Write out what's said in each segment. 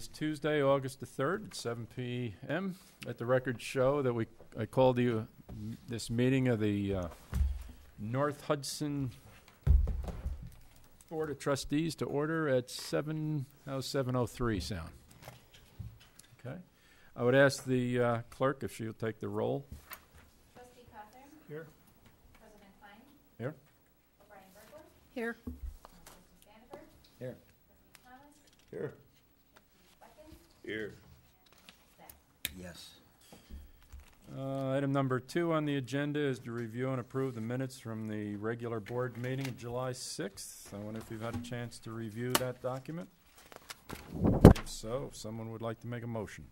is Tuesday, August the 3rd at 7 p.m. Let the record show that I called you this meeting of the North Hudson Board of Trustees to order at 7:03 sound. Okay. I would ask the clerk if she'll take the roll. Trustee Cawthorn? Here. President Klein? Here. O'Brien Berglund? Here. Trustee Standiford? Here. Trustee Thomas? Here. Trustee Beckon? Here. Zach? Yes. Item number 2 on the agenda is to review and approve the minutes from the regular board meeting of July 6th. I wonder if you've had a chance to review that document. If so, if someone would like to make a motion.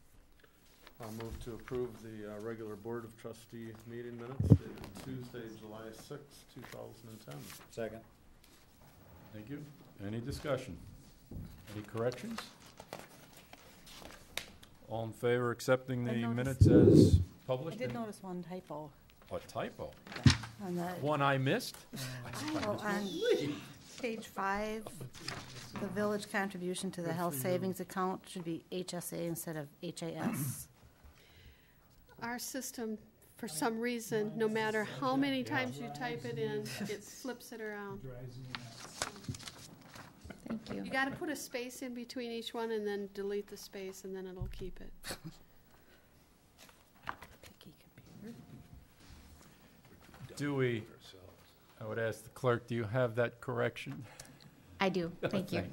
I'll move to approve the regular Board of Trustee meeting minutes dated Tuesday, July 6, 2010. Second. Thank you. Any discussion? Any corrections? All in favor of accepting the minutes as I published? did notice one typo A typo? on the, One I missed? on page 5. The village contribution to the health savings account should be HSA instead of HAS. Our system, for some reason, no matter how many times you type it in, it flips it around. Thank you. You got to put a space in between each one and then delete the space, and then it'll keep it. Picky computer. Do we, I would ask the clerk, do you have that correction? I do. Thank you.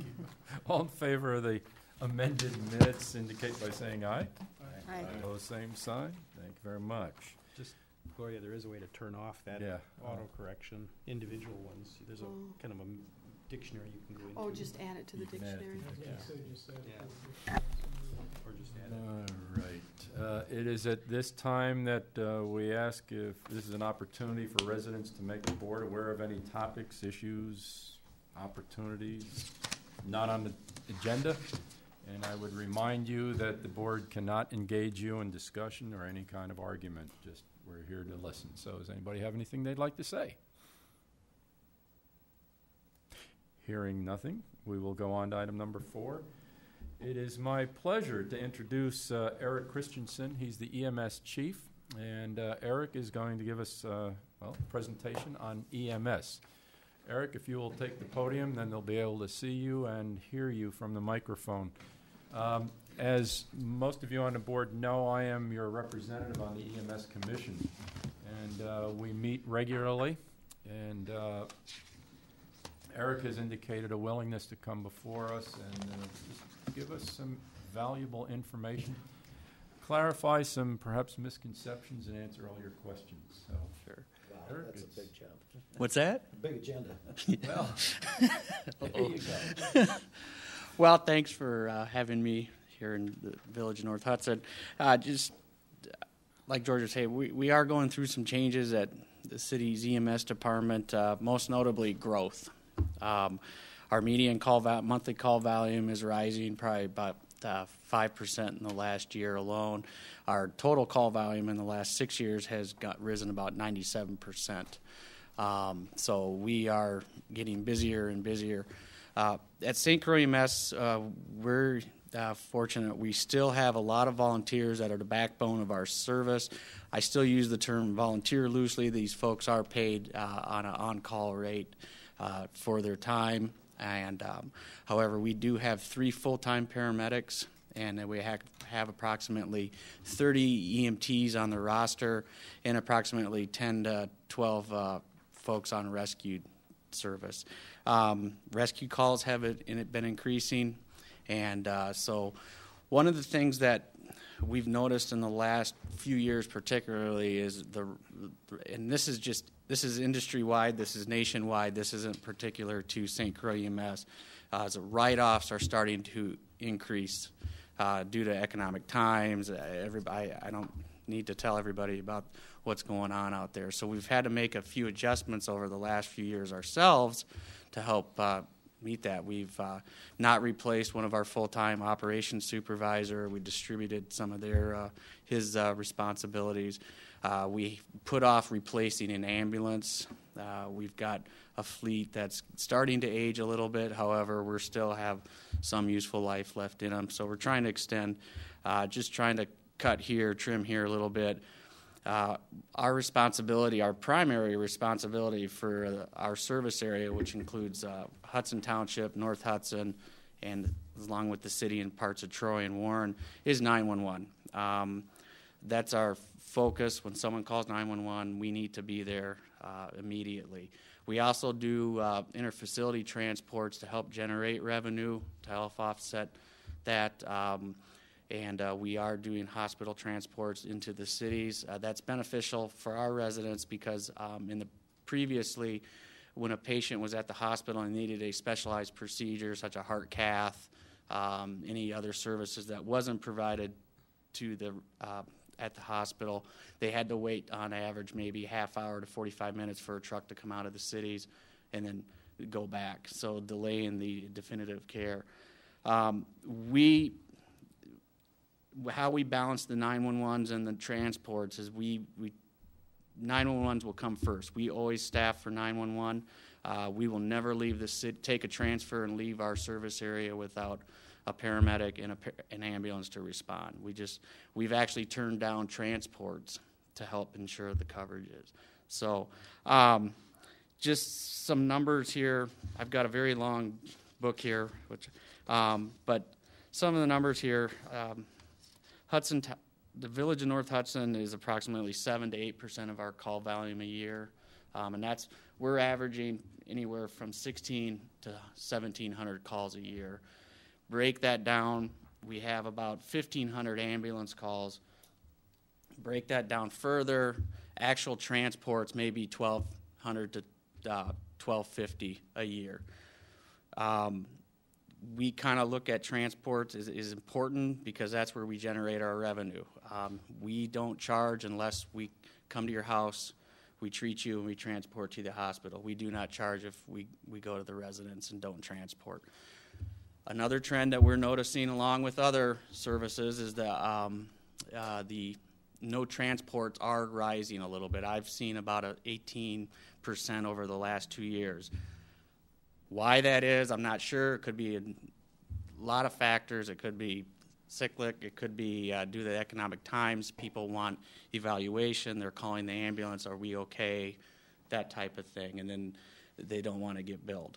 All in favor of the amended minutes indicate by saying aye. Aye. Opposed, same sign. Thank you very much. Just, Gloria, there is a way to turn off that Yeah. auto-correction, individual ones. There's a kind of a dictionary you can go into. Oh, just add it to the You can add it to dictionary. Yeah. Or just add it. All right. It is at this time that we ask if this is an opportunity for residents to make the board aware of any topics, issues, opportunities not on the agenda. And I would remind you that the board cannot engage you in discussion or any kind of argument. Just we're here to listen. So does anybody have anything they'd like to say? Hearing nothing, we will go on to item number 4. It is my pleasure to introduce Eric Christensen. He's the EMS chief, and Eric is going to give us a presentation on EMS. Eric, if you will take the podium, then they'll be able to see you and hear you from the microphone. As most of you on the board know, I am your representative on the EMS Commission, and we meet regularly, and Eric has indicated a willingness to come before us and just give us some valuable information, clarify some perhaps misconceptions, and answer all your questions. So, Sure. Wow, Eric, that's a big job. What's that? Big agenda. well, there you go. Well, thanks for having me here in the village of North Hudson. Just like George was saying, we are going through some changes at the city's EMS department, most notably growth. Our median monthly call volume is rising probably about 5% in the last year alone. Our total call volume in the last 6 years has risen about 97%. So we are getting busier and busier. At St. Croix EMS, we're fortunate. We still have a lot of volunteers that are the backbone of our service. I still use the term volunteer loosely. These folks are paid on an on-call rate for their time. And however, we do have 3 full-time paramedics, and we have approximately 30 EMTs on the roster and approximately 10 to 12 folks on rescue service. Rescue calls have been increasing, and so one of the things that we've noticed in the last few years particularly is and this is industry-wide, this is nationwide, this isn't particular to St. Croix EMS, the write-offs are starting to increase due to economic times. I don't need to tell everybody about what's going on out there. So we've had to make a few adjustments over the last few years ourselves to help meet that. We've not replaced one of our full-time operations supervisor. We distributed some of his responsibilities. We put off replacing an ambulance. We've got a fleet that's starting to age a little bit. However, we still have some useful life left in them. So we're trying to extend, just trying to cut here, trim here a little bit. Our responsibility, our primary responsibility for our service area, which includes Hudson Township, North Hudson, and along with the city and parts of Troy and Warren, is 911. That's our focus. When someone calls 911, we need to be there immediately. We also do interfacility transports to help generate revenue, to help offset that. And we are doing hospital transports into the cities. That's beneficial for our residents because previously, when a patient was at the hospital and needed a specialized procedure, such a heart cath, any other services that wasn't provided to the at the hospital, they had to wait on average maybe half hour to 45 minutes for a truck to come out of the cities and then go back. So delaying the definitive care. How we balance the 911s and the transports is 911s will come first. We always staff for 911. We will never leave the city, take a transfer and leave our service area without a paramedic and an ambulance to respond. We've actually turned down transports to help ensure the coverage is. So just some numbers here. I've got a very long book here, but some of the numbers here. The village of North Hudson is approximately 7 to 8% of our call volume a year, and we're averaging anywhere from 16 to 1,700 calls a year. Break that down, we have about 1,500 ambulance calls. Break that down further, actual transports maybe 1,200 to 1,250 a year. We kind of look at transports is important because that's where we generate our revenue. We don't charge unless we come to your house, we treat you, and we transport to the hospital. We do not charge if we go to the residence and don't transport. Another trend that we're noticing along with other services is that the no transports are rising a little bit. I've seen about 18% over the last 2 years. Why that is, I'm not sure. It could be a lot of factors. It could be cyclic. It could be due to the economic times. People want evaluation. They're calling the ambulance, are we okay, that type of thing, and then they don't want to get billed.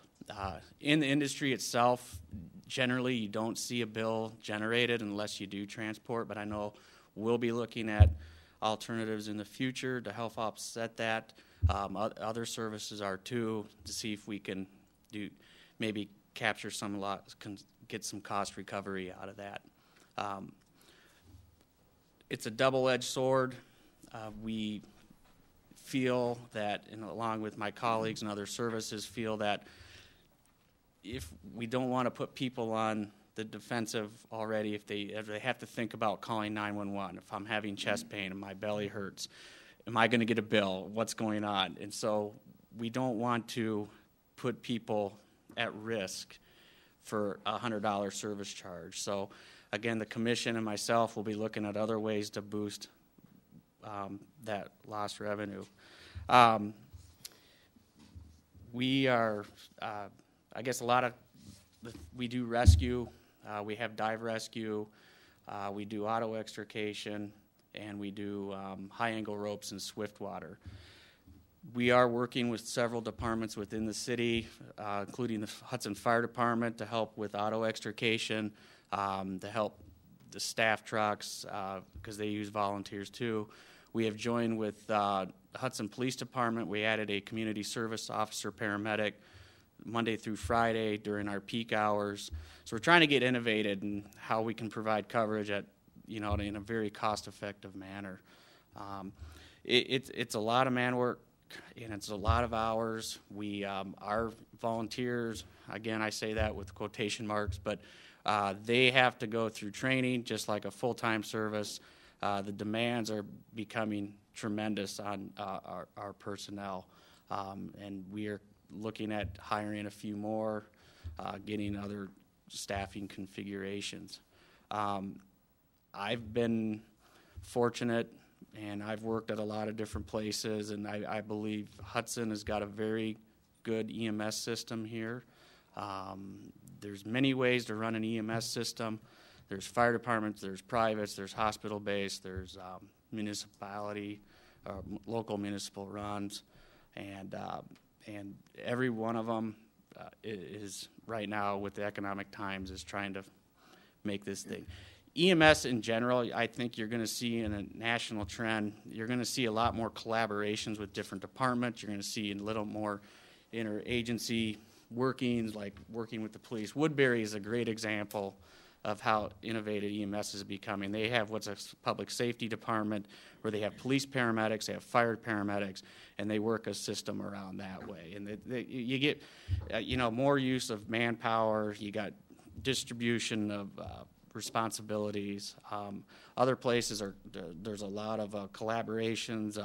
In the industry itself, generally you don't see a bill generated unless you do transport, but I know we'll be looking at alternatives in the future to help offset that. Other services are too, to see if we can maybe capture get some cost recovery out of that. It's a double-edged sword. We feel that, and along with my colleagues and other services, feel that if we don't want to put people on the defensive already, if they have to think about calling 911, if I'm having chest pain and my belly hurts, am I going to get a bill? What's going on? And so we don't want to put people at risk for a $100 service charge. So again, the commission and myself will be looking at other ways to boost that lost revenue. We are, I guess we do rescue, we have dive rescue, we do auto extrication, and we do high angle ropes and swift water. We are working with several departments within the city, including the Hudson Fire Department, to help with auto extrication, to help the staff trucks, because they use volunteers too. We have joined with the Hudson Police Department. We added a community service officer paramedic Monday through Friday during our peak hours. So we're trying to get innovative in how we can provide coverage in a very cost-effective manner. It's a lot of man work, and it's a lot of hours. Our volunteers, again, I say that with quotation marks, but they have to go through training just like a full-time service. The demands are becoming tremendous on our personnel, and we are looking at hiring a few more, getting other staffing configurations. I've been fortunate, and I've worked at a lot of different places, and I believe Hudson has got a very good EMS system here. There's many ways to run an EMS system. There's fire departments, there's privates, there's hospital-based, there's municipality, local municipal runs, and every one of them is right now with the economic times is trying to make this thing. EMS in general, I think you're going to see in a national trend, you're going to see a lot more collaborations with different departments. You're going to see a little more interagency workings, like working with the police. Woodbury is a great example of how innovative EMS is becoming. They have what's a public safety department where they have police paramedics, they have fire paramedics, and they work a system around that way. And you get, more use of manpower. You got distribution of responsibilities. Other places there's a lot of collaborations.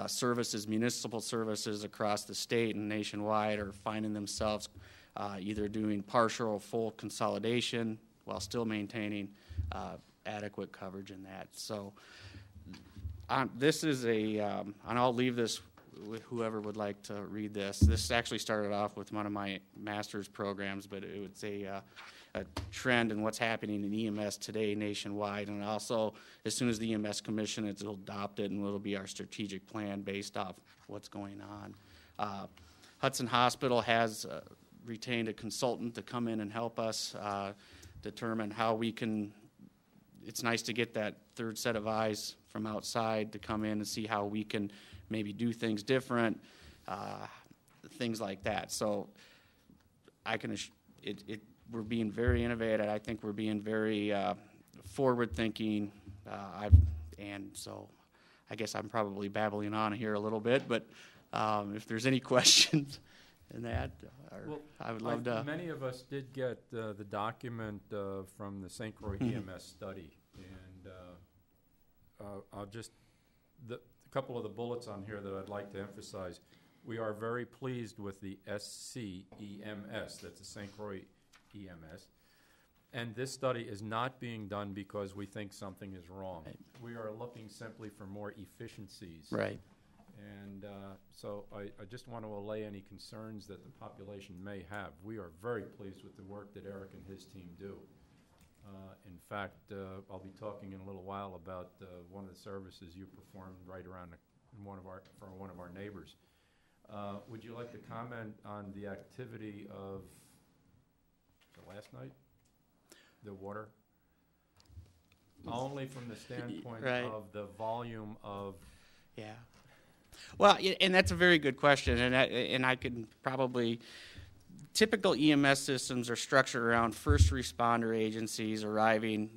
Services, municipal services across the state and nationwide are finding themselves either doing partial or full consolidation while still maintaining adequate coverage in that. So this is and I'll leave this with whoever would like to read this. This actually started off with one of my master's programs, but it was a trend in what's happening in EMS today nationwide, and also as soon as the EMS Commission it'll adopt it, and it'll be our strategic plan based off what's going on. Hudson Hospital has retained a consultant to come in and help us determine how we can. It's nice to get that third set of eyes from outside to come in and see how we can maybe do things different, things like that. So I can we're being very innovative. I think we're being very forward-thinking, and so I guess I'm probably babbling on here a little bit, but if there's any questions in that, I would love to. Many of us did get the document from the St. Croix EMS study, and I'll just, a couple of the bullets on here that I'd like to emphasize. We are very pleased with the SCEMS, that's the St. Croix EMS. And this study is not being done because we think something is wrong. Right. We are looking simply for more efficiencies. Right. And so I just want to allay any concerns that the population may have. We are very pleased with the work that Eric and his team do. In fact, I'll be talking in a little while about one of the services you performed right around for one of our neighbors. Would you like to comment on the activity of last night? The water? Only from the standpoint right. of the volume of... Yeah. Well, and that's a very good question, and I could probably... Typical EMS systems are structured around first responder agencies arriving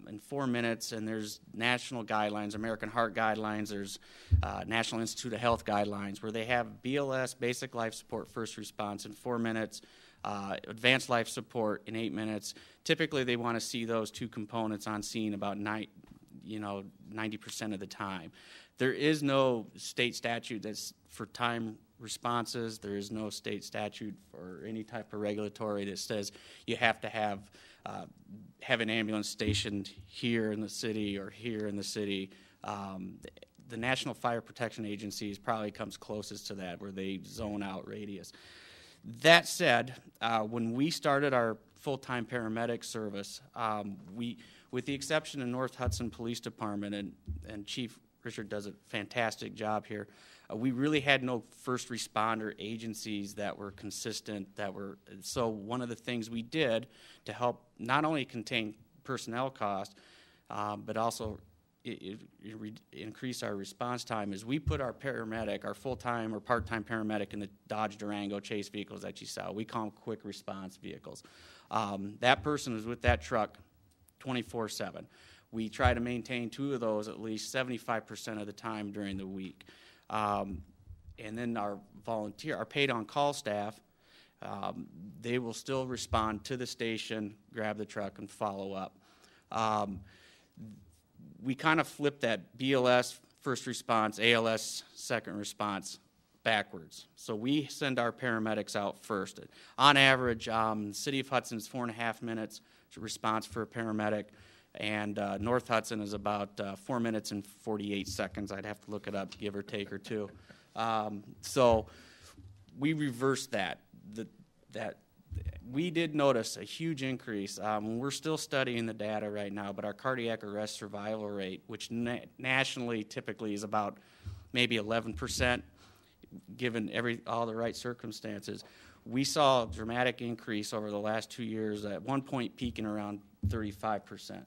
in 4 minutes, and there's national guidelines, American Heart Guidelines, there's National Institute of Health Guidelines, where they have BLS, basic life support, first response in 4 minutes, advanced life support in 8 minutes. Typically, they want to see those two components on scene about 90% of the time. There is no state statute that's for time responses. There is no state statute or any type of regulatory that says you have to have an ambulance stationed here in the city or here in the city. The National Fire Protection Agency probably comes closest to that, where they zone out radius. That said, when we started our full-time paramedic service, with the exception of North Hudson Police Department, and Chief Richard does a fantastic job here, we really had no first responder agencies that were consistent, so one of the things we did to help not only contain personnel costs, but also increase our response time is we put our paramedic, our full-time or part-time paramedic in the Dodge Durango chase vehicles that you saw. We call them quick response vehicles. That person is with that truck 24/7. We try to maintain 2 of those at least 75% of the time during the week. And then our paid on-call staff, they will still respond to the station, grab the truck, and follow up. We kind of flip that BLS, first response, ALS, second response, backwards. So we send our paramedics out first. On average, the City of Hudson is 4.5 minutes to response for a paramedic, and North Hudson is about 4 minutes and 48 seconds. I'd have to look it up, give or take or two. So we reversed that. That we did notice a huge increase. We're still studying the data right now, but our cardiac arrest survival rate, which nationally typically is about maybe 11%, given all the right circumstances, we saw a dramatic increase over the last 2 years, at one point peaking around 35%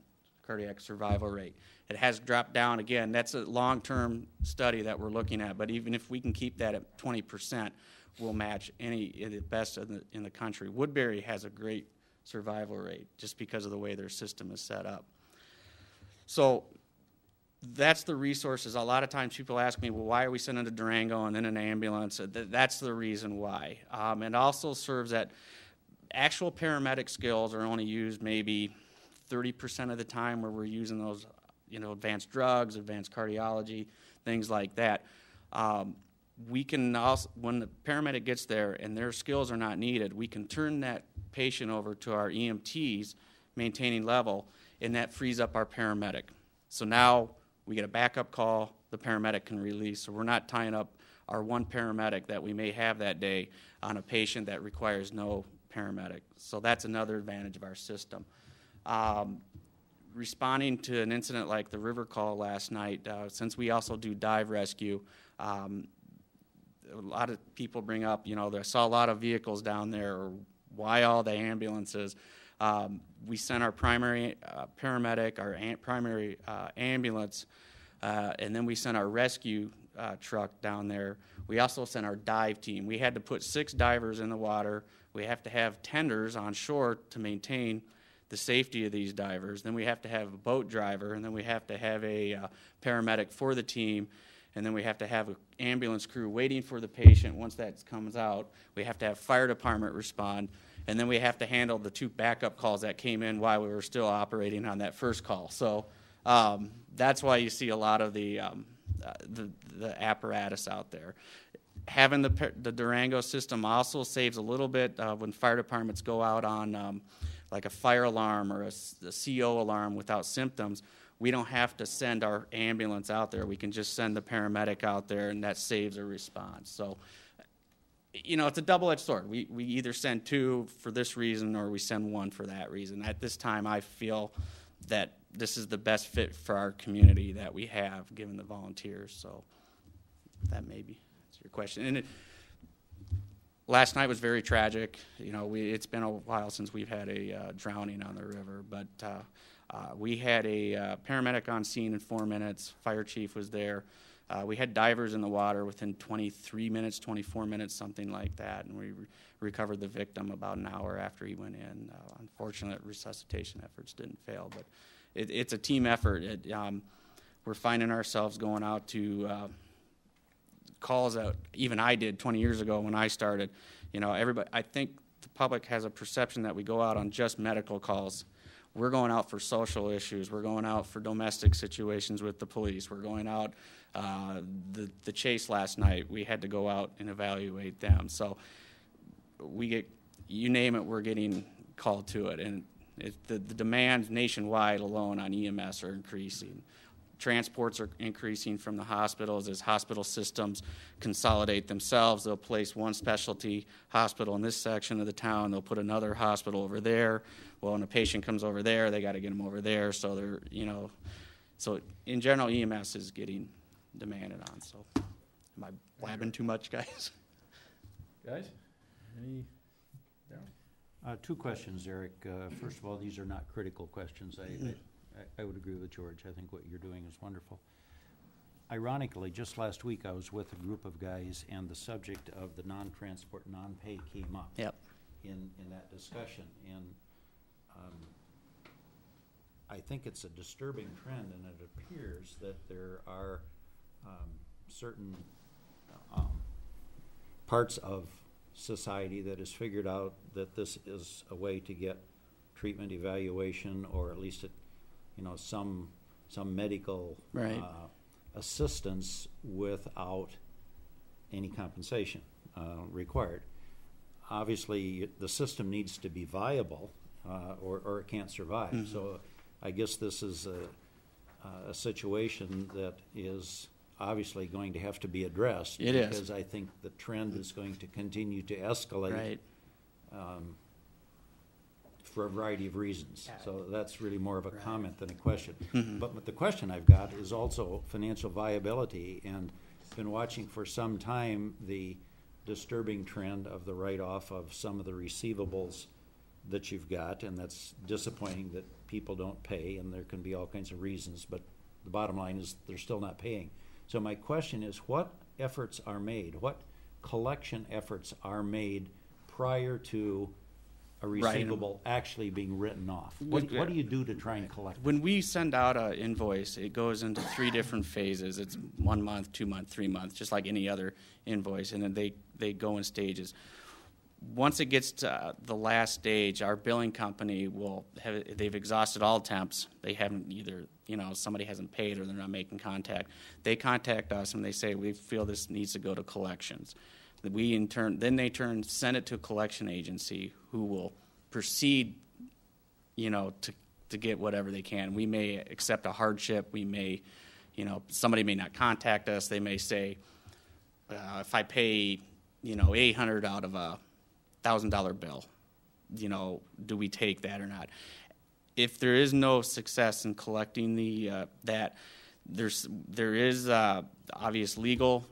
cardiac survival rate. It has dropped down again. That's a long-term study that we're looking at, but even if we can keep that at 20%, we'll match any of the best in the country. Woodbury has a great survival rate just because of the way their system is set up. So that's the resources. A lot of times people ask me, well, why are we sending to Durango and then an ambulance? That's the reason why. It also serves that actual paramedic skills are only used maybe 30% of the time, where we're using those, advanced drugs, advanced cardiology, things like that. We can also, when the paramedic gets there and their skills are not needed, we can turn that patient over to our EMTs, maintaining level, and that frees up our paramedic. So now we get a backup call, the paramedic can release. So we're not tying up our one paramedic that we may have that day on a patient that requires no paramedic. So that's another advantage of our system. Responding to an incident like the river call last night, since we also do dive rescue, a lot of people bring up, they saw a lot of vehicles down there, or why all the ambulances. We sent our primary paramedic, our primary ambulance, and then we sent our rescue truck down there. We also sent our dive team. We had to put 6 divers in the water. We have to have tenders on shore to maintain the safety of these divers. Then we have to have a boat driver, and then we have to have a paramedic for the team. And then we have to have an ambulance crew waiting for the patient. Once that comes out, we have to have fire department respond, and then we have to handle the 2 backup calls that came in while we were still operating on that first call. So that's why you see a lot of the apparatus out there. Having the Durango system also saves a little bit when fire departments go out on like a fire alarm or a CO alarm without symptoms. We don't have to send our ambulance out there. We can just send the paramedic out there, and that saves a response. So, it's a double-edged sword. We either send 2 for this reason, or we send 1 for that reason. At this time, I feel that this is the best fit for our community that we have, given the volunteers. So that maybe answers your question. And last night was very tragic. It's been a while since we've had a drowning on the river, but we had a paramedic on scene in 4 minutes. Fire chief was there. We had divers in the water within 23 minutes, 24 minutes, something like that, and we recovered the victim about an hour after he went in. Unfortunately, resuscitation efforts didn't fail, but it's a team effort. We're finding ourselves going out to calls that even I did 20 years ago when I started. Everybody. I think the public has a perception that we go out on just medical calls. We're going out for social issues. We're going out for domestic situations with the police. We're going out, the chase last night, we had to go out and evaluate them. So we get, you name it, we're getting called to it. And the demand nationwide alone on EMS are increasing. Transports are increasing from the hospitals as hospital systems consolidate themselves. They'll place one specialty hospital in this section of the town. They'll put another hospital over there. Well, when a patient comes over there, they got to get them over there. So they're, so in general, EMS is getting demanded on. So am I blabbing too much, guys? Guys, any? No? 2 questions, Eric. First of all, these are not critical questions. I would agree with George. I think what you're doing is wonderful. Ironically, just last week I was with a group of guys, and the subject of the non-transport, non-pay came up in that discussion. And I think it's a disturbing trend, and it appears that there are certain parts of society that has figured out that this is a way to get treatment evaluation, or at least some medical assistance without any compensation required. Obviously, the system needs to be viable, or it can't survive. Mm-hmm. So I guess this is a situation that is obviously going to have to be addressed. It is. Because I think the trend is going to continue to escalate. Right. For a variety of reasons. So that's really more of a comment than a question. Mm-hmm. But the question I've got is also financial viability, and been watching for some time the disturbing trend of the write-off of some of the receivables that you've got, and that's disappointing that people don't pay, and there can be all kinds of reasons, but the bottom line is they're still not paying. So my question is, what efforts are made? What collection efforts are made prior to a receivable actually being written off? What do you do to try and collect it? When we send out an invoice, it goes into 3 different phases. It's 1 month, 2 month, 3 months, just like any other invoice, and then they go in stages. Once it gets to the last stage, our billing company they've exhausted all attempts. They haven't either, somebody hasn't paid or they're not making contact. They contact us and they say, we feel this needs to go to collections. We in turn send it to a collection agency who will proceed, to get whatever they can. We may accept a hardship. We may, somebody may not contact us. They may say, if I pay, $800 out of a $1,000 bill, do we take that or not? If there is no success in collecting that, there is obvious legal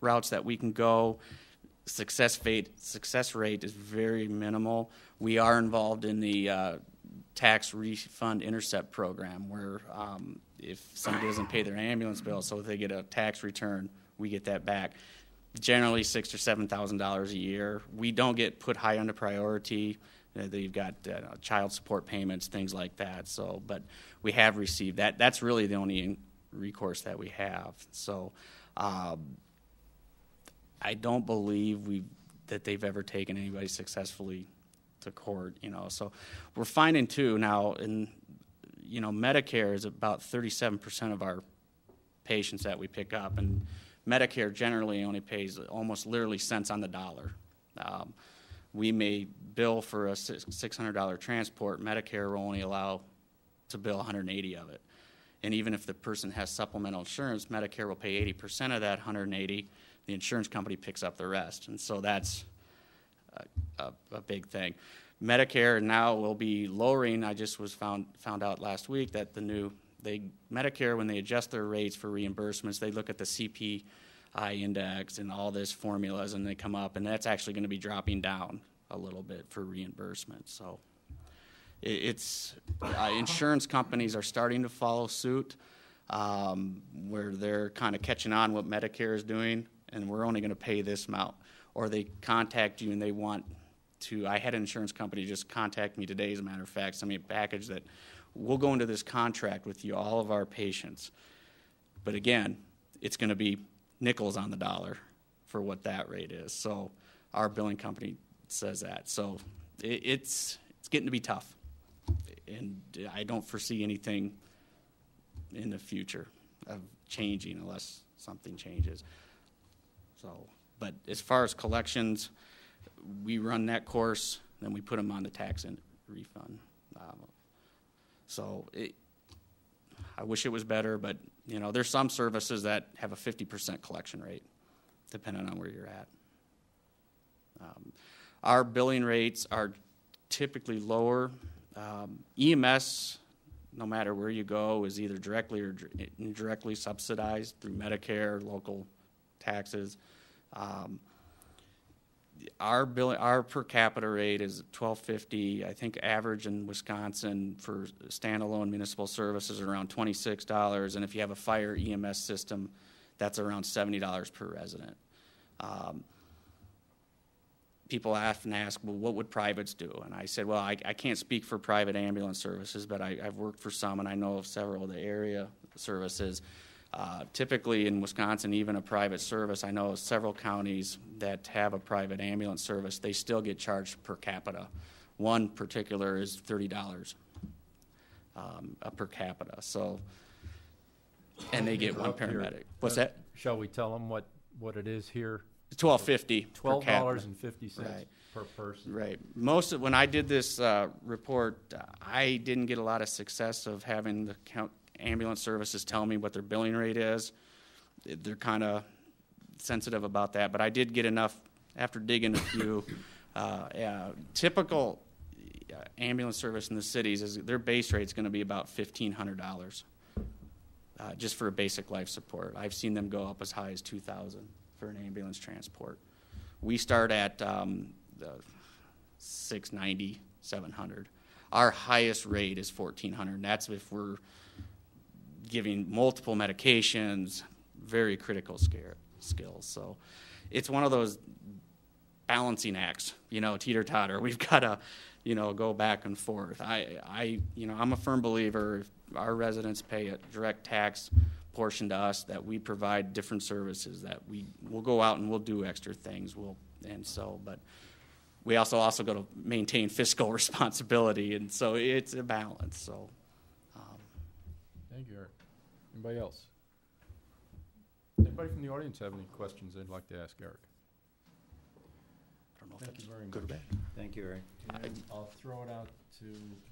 routes that we can go. Success rate is very minimal. We are involved in the tax refund intercept program, where if somebody doesn't pay their ambulance bill, so if they get a tax return, we get that back. Generally $6,000 or $7,000 a year. We don't get put high on the priority. You've got child support payments, things like that. So, but we have received that. That's really the only recourse that we have. So. I don't believe that they've ever taken anybody successfully to court, So we're finding too now, Medicare is about 37% of our patients that we pick up, and Medicare generally only pays almost literally cents on the dollar. We may bill for a $600 transport. Medicare will only allow to bill 180 of it. And even if the person has supplemental insurance, Medicare will pay 80% of that 180. The insurance company picks up the rest, and so that's a big thing. Medicare now will be lowering. I just was found out last week that Medicare, when they adjust their rates for reimbursements, they look at the CPI index and all this formulas, and they come up, and that's actually going to be dropping down a little bit for reimbursement. So it's insurance companies are starting to follow suit, where they're kind of catching on what Medicare is doing, and we're only going to pay this amount. Or they contact you and they want to. I had an insurance company just contact me today, as a matter of fact, send me a package that we'll go into this contract with you, all of our patients. But again, it's going to be nickels on the dollar for what that rate is. So our billing company says that. So it's getting to be tough. And I don't foresee anything in the future of changing unless something changes. So, but as far as collections, we run that course, then we put them on the tax and refund. I wish it was better, but there's some services that have a 50% collection rate, depending on where you're at. Our billing rates are typically lower. EMS, no matter where you go, is either directly or indirectly subsidized through Medicare, local taxes. Our per capita rate is $12.50. I think average in Wisconsin for standalone municipal services is around $26, and if you have a fire EMS system, that's around $70 per resident. People often ask, well, what would privates do? And I said, well, I can't speak for private ambulance services, but I've worked for some, and I know of several of the area services. Typically in Wisconsin, even a private service, I know of several counties that have a private ambulance service, they still get charged per capita. One particular is $30 per capita. So, and they get one paramedic. What's that? Shall we tell them what it is here? $12.50 per capita. $12.50 Right. per person. Right. When I did this report, I didn't get a lot of success of having the ambulance services tell me what their billing rate is. they're kind of sensitive about that. But I did get enough after digging a few. Typical ambulance service in the cities is their base rate is going to be about $1,500 just for a basic life support. I've seen them go up as high as $2,000 for an ambulance transport. We start at $690, $700. Our highest rate is $1,400. And that's if we're giving multiple medications, very critical skills. So it's one of those balancing acts, teeter-totter. We've got to, go back and forth. I'm a firm believer if our residents pay a direct tax portion to us, that we provide different services, that we'll go out and we'll do extra things. But we also got to maintain fiscal responsibility, and so it's a balance. So, Thank you, Eric. Anybody else? Anybody from the audience have any questions they'd like to ask Eric? I don't know if Thank that's you very good or much. bad. Thank you, Eric. And I'll throw it out to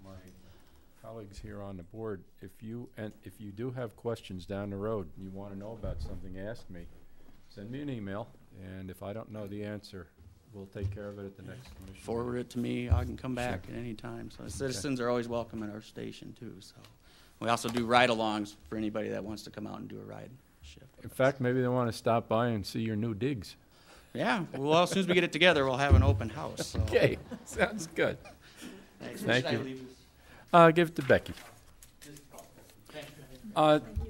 my colleagues here on the board. If you do have questions down the road, and you want to know about something, ask me. Send me an email, and if I don't know the answer, we'll take care of it at the next commission. Forward it to me. I can come back at any time. So citizens are always welcome at our station too. So we also do ride-alongs for anybody that wants to come out and do a ride shift. In fact, maybe they want to stop by and see your new digs. Yeah. Well, as soon as we get it together, we'll have an open house. So. Okay, sounds good. Thanks. Thank Should I you. leave this? Give it to Becky.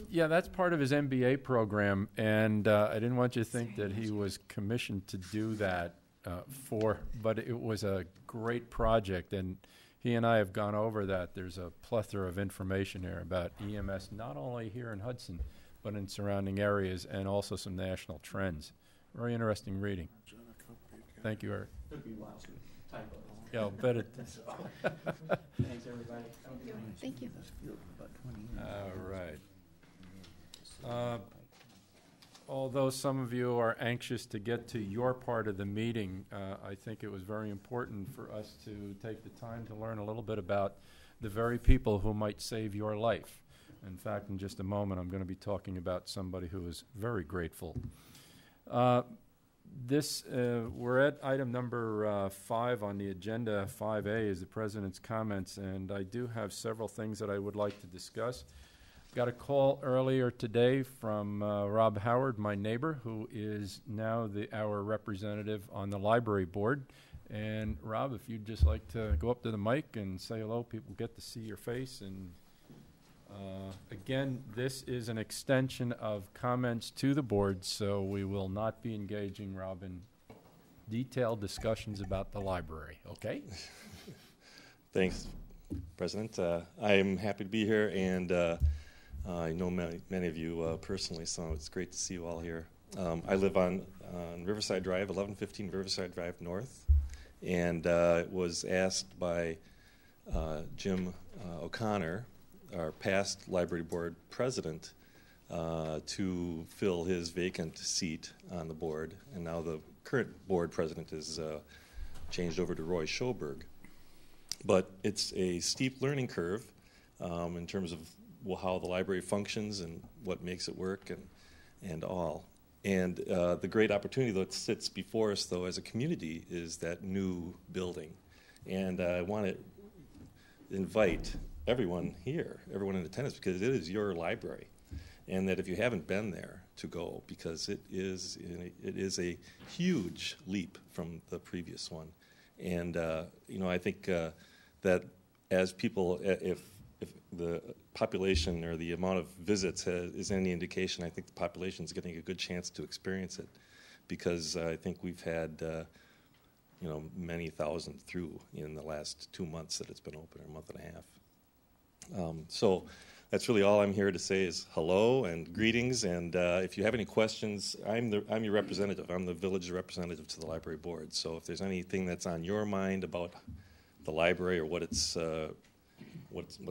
Yeah, that's part of his MBA program, and I didn't want you to think that he was commissioned to do that but it was a great project, and he and I have gone over that. There's a plethora of information here about EMS, not only here in Hudson, but in surrounding areas, and also some national trends. Very interesting reading. Thank you, Eric. Took me a while to type up. Yeah, I'll bet it. Thanks, everybody. Thank you. All right. Although some of you are anxious to get to your part of the meeting, I think it was very important for us to take the time to learn a little bit about the very people who might save your life. In fact, in just a moment, I'm going to be talking about somebody who is very grateful. We're at item number 5 on the agenda. 5A is the President's comments, and I do have several things that I would like to discuss. Got a call earlier today from Rob Howard, my neighbor, who is now our representative on the library board. And Rob, if you'd just like to go up to the mic and say hello, people get to see your face. And again, this is an extension of comments to the board, so we will not be engaging, Rob, in detailed discussions about the library, okay? Thanks, President. I am happy to be here, and I know many of you personally, so it's great to see you all here. I live on Riverside Drive, 1115 Riverside Drive North, and was asked by Jim O'Connor, our past library board president, to fill his vacant seat on the board, and now the current board president is changed over to Roy Schoberg. But it's a steep learning curve in terms of how the library functions and what makes it work and all. And the great opportunity that sits before us, though, as a community is that new building. And I want to invite everyone here, everyone in attendance, because it is your library. And that if you haven't been there, to go, because it is a huge leap from the previous one. And, I think that as people, if the population or the amount of visits is any indication, I think the population is getting a good chance to experience it, because I think we've had many thousand through in the last 2 months that it's been open, or a month and a half. So that's really all I'm here to say is hello and greetings, and if you have any questions, I'm your representative. I'm the village representative to the library board. So if there's anything that's on your mind about the library or what's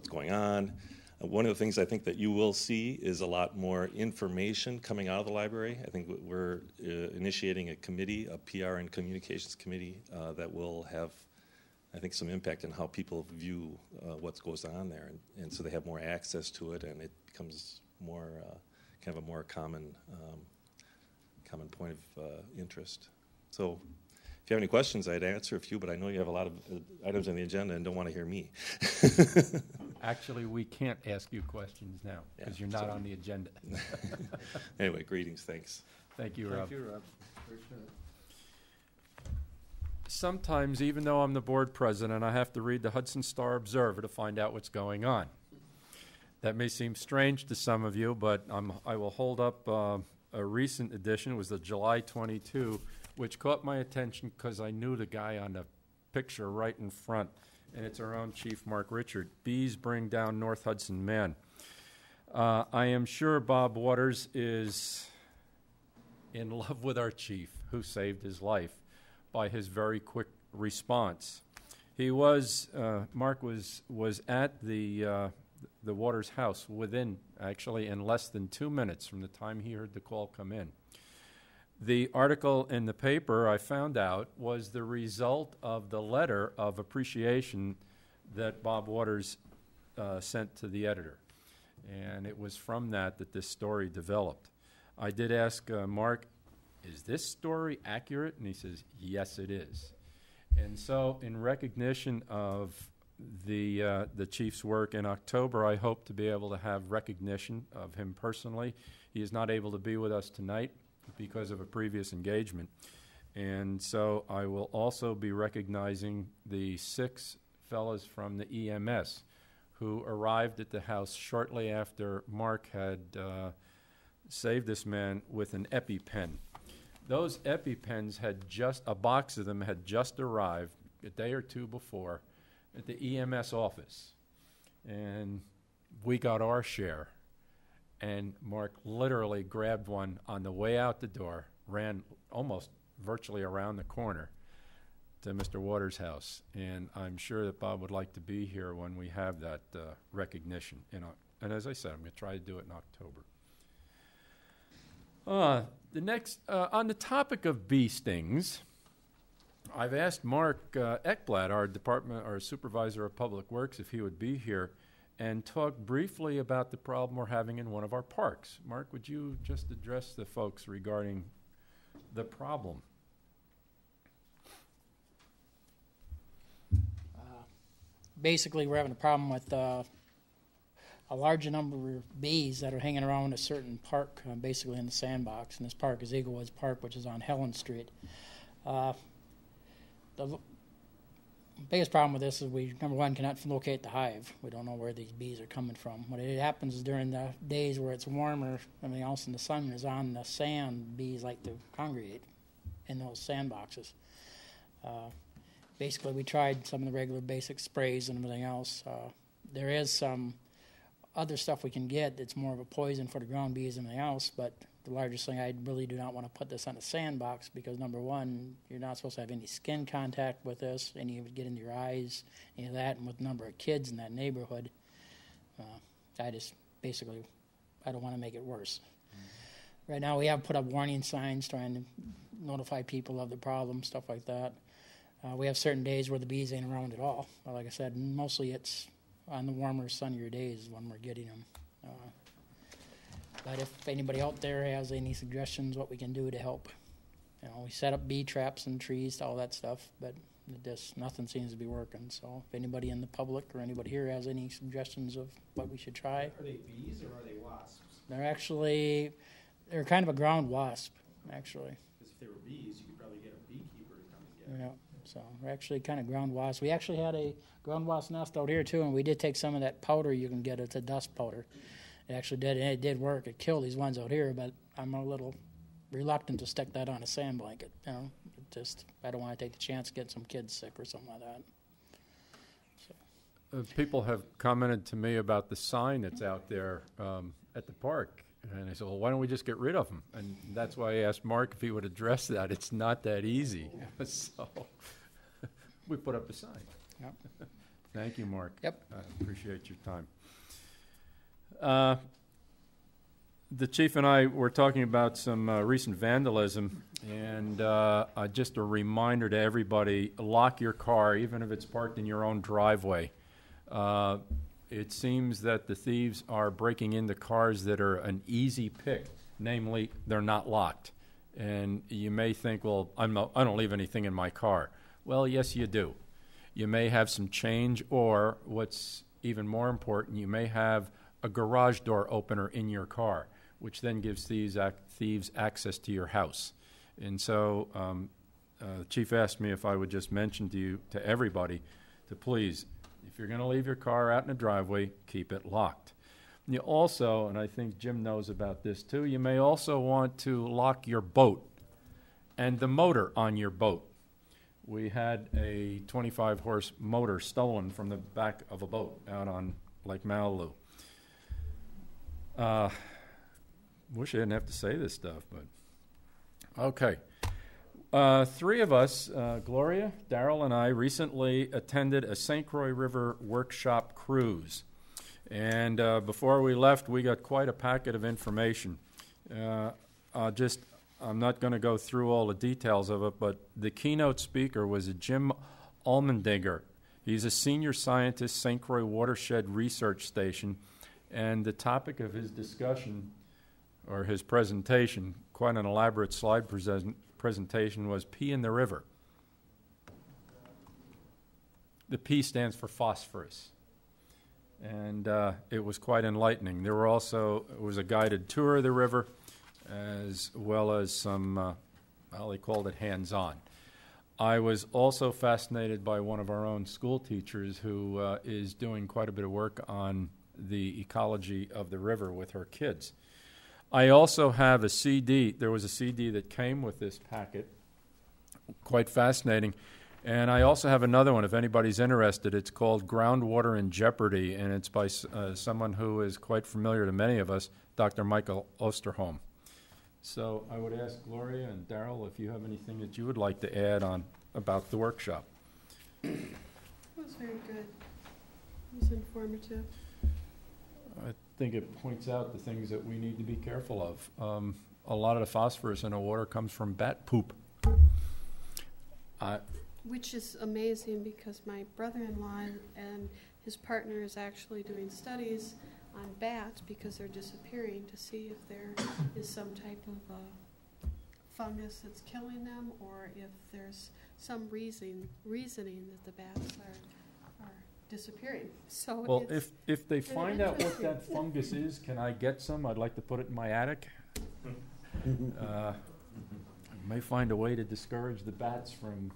going on. One of the things I think that you will see is a lot more information coming out of the library. I think we're initiating a committee, a PR and communications committee, that will have, I think, some impact on how people view what goes on there. And so they have more access to it, and it becomes more kind of a more common point of interest. So if you have any questions, I'd answer a few, but I know you have a lot of items on the agenda and don't want to hear me. Actually, we can't ask you questions now because you're not on the agenda. Anyway, greetings. Thanks. Thank you, Rob. Thank you, Rob. Appreciate it. Sometimes, even though I'm the board president, I have to read the Hudson Star-Observer to find out what's going on. That may seem strange to some of you, but I will hold up a recent edition. It was the July 22, which caught my attention because I knew the guy on the picture right in front, and it's our own Chief Mark Richard. Bees bring down North Hudson man. I am sure Bob Waters is in love with our chief, who saved his life by his very quick response. He was, Mark was at the Waters house within, actually, in less than 2 minutes from the time he heard the call come in. The article in the paper, I found out, was the result of the letter of appreciation that Bob Waters sent to the editor. And it was from that this story developed. I did ask Mark, is this story accurate? And he says, yes, it is. And so in recognition of the chief's work in October, I hope to be able to have recognition of him personally. He is not able to be with us tonight because of a previous engagement. And so I will also be recognizing the 6 fellows from the EMS who arrived at the house shortly after Mark had saved this man with an EpiPen. Those EpiPens a box of them had just arrived a day or two before at the EMS office. And we got our share. And Mark literally grabbed one on the way out the door, ran almost virtually around the corner to Mr. Waters' house. And I'm sure that Bob would like to be here when we have that recognition. And as I said, I'm going to try to do it in October. The next, on the topic of bee stings, I've asked Mark Ekblad, our supervisor of public works, if he would be here and talk briefly about the problem we're having in one of our parks. Mark, would you just address the folks regarding the problem? Basically, we're having a problem with a large number of bees that are hanging around a certain park, basically in the sandbox. And this park is Eagle Woods Park, which is on Helen Street. The biggest problem with this is we, number one, cannot locate the hive. We don't know where these bees are coming from. What it happens is during the days where it's warmer, everything else in the sun is on the sand, bees like to congregate in those sandboxes. Basically, we tried some of the regular basic sprays and everything else. There is some other stuff we can get that's more of a poison for the ground bees and everything else, but the largest thing, I really do not want to put this on a sandbox because, number one, you're not supposed to have any skin contact with this, any of it get into your eyes, any of that, and with the number of kids in that neighborhood, I just basically, I don't want to make it worse. Mm-hmm. Right now we have put up warning signs trying to notify people of the problem, stuff like that. We have certain days where the bees ain't around at all. Well, like I said, mostly it's on the warmer, sunnier days when we're getting them. But if anybody out there has any suggestions what we can do to help, we set up bee traps and trees, all that stuff, but nothing seems to be working. So if anybody in the public or anybody here has any suggestions of what we should try. Are they bees or are they wasps? They're kind of a ground wasp, actually. Because if they were bees, you could probably get a beekeeper to come and get them. Yeah, so we're actually kind of ground wasps. We actually had a ground wasp nest out here too, and we did take some of that powder you can get. It's a dust powder. It actually did, and it did work. It killed these ones out here, but I'm a little reluctant to stick that on a sand blanket. I don't want to take the chance of getting some kids sick or something like that. So. People have commented to me about the sign that's out there at the park, and I said, well, why don't we just get rid of them? And that's why I asked Mark if he would address that. It's not that easy. Yeah. So we put up a sign. Yep. Thank you, Mark. Yep. I appreciate your time. The chief and I were talking about some recent vandalism, and just a reminder to everybody, lock your car, even if it's parked in your own driveway. it seems that the thieves are breaking into cars that are an easy pick, namely, they're not locked. And you may think, well, I don't leave anything in my car. Well, yes, you do. You may have some change, or what's even more important, you may have a garage door opener in your car, which then gives thieves access to your house. And so the chief asked me if I would just mention to everybody, to please, if you're going to leave your car out in the driveway, keep it locked. You also, and I think Jim knows about this too, you may also want to lock your boat and the motor on your boat. We had a 25-horse motor stolen from the back of a boat out on Lake Malibu. Wish I didn't have to say this stuff, but okay. Three of us, Gloria, Darrell, and I, recently attended a St. Croix River workshop cruise. And before we left, we got quite a packet of information. I'm not going to go through all the details of it, but the keynote speaker was a Jim Allmendinger. He's a senior scientist, St. Croix Watershed Research Station, and the topic of his discussion, or his presentation, quite an elaborate slide presentation, was P in the river. The P stands for phosphorus. And it was quite enlightening. It was a guided tour of the river, as well as some, they called it hands-on. I was also fascinated by one of our own school teachers who is doing quite a bit of work on the ecology of the river with her kids. I also have a CD. There was a CD that came with this packet, quite fascinating. And I also have another one, if anybody's interested. It's called Groundwater in Jeopardy, and it's by someone who is quite familiar to many of us, Dr. Michael Osterholm. So I would ask Gloria and Darrell if you have anything that you would like to add on about the workshop. It was very good. It was informative. I think it points out the things that we need to be careful of. A lot of the phosphorus in the water comes from bat poop. Which is amazing because my brother-in-law and his partner is actually doing studies on bats because they're disappearing to see if there is some type of fungus that's killing them, or if there's some reasoning that the bats are disappearing. So well, if they find out what that fungus is, can I get some? I'd like to put it in my attic. I may find a way to discourage the bats from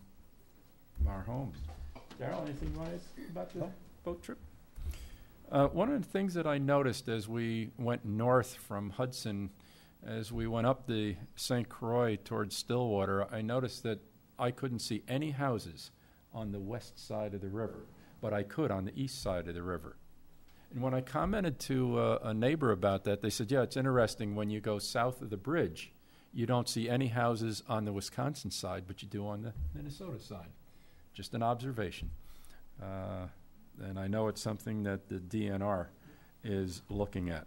our homes. Darrell, anything you want to ask about the boat trip? One of the things that I noticed as we went north from Hudson, as we went up the St. Croix towards Stillwater, I noticed that I couldn't see any houses on the west side of the river, but I could on the east side of the river. And when I commented to a neighbor about that, they said, yeah, it's interesting, when you go south of the bridge, you don't see any houses on the Wisconsin side, but you do on the Minnesota side. Just an observation. And I know it's something that the DNR is looking at.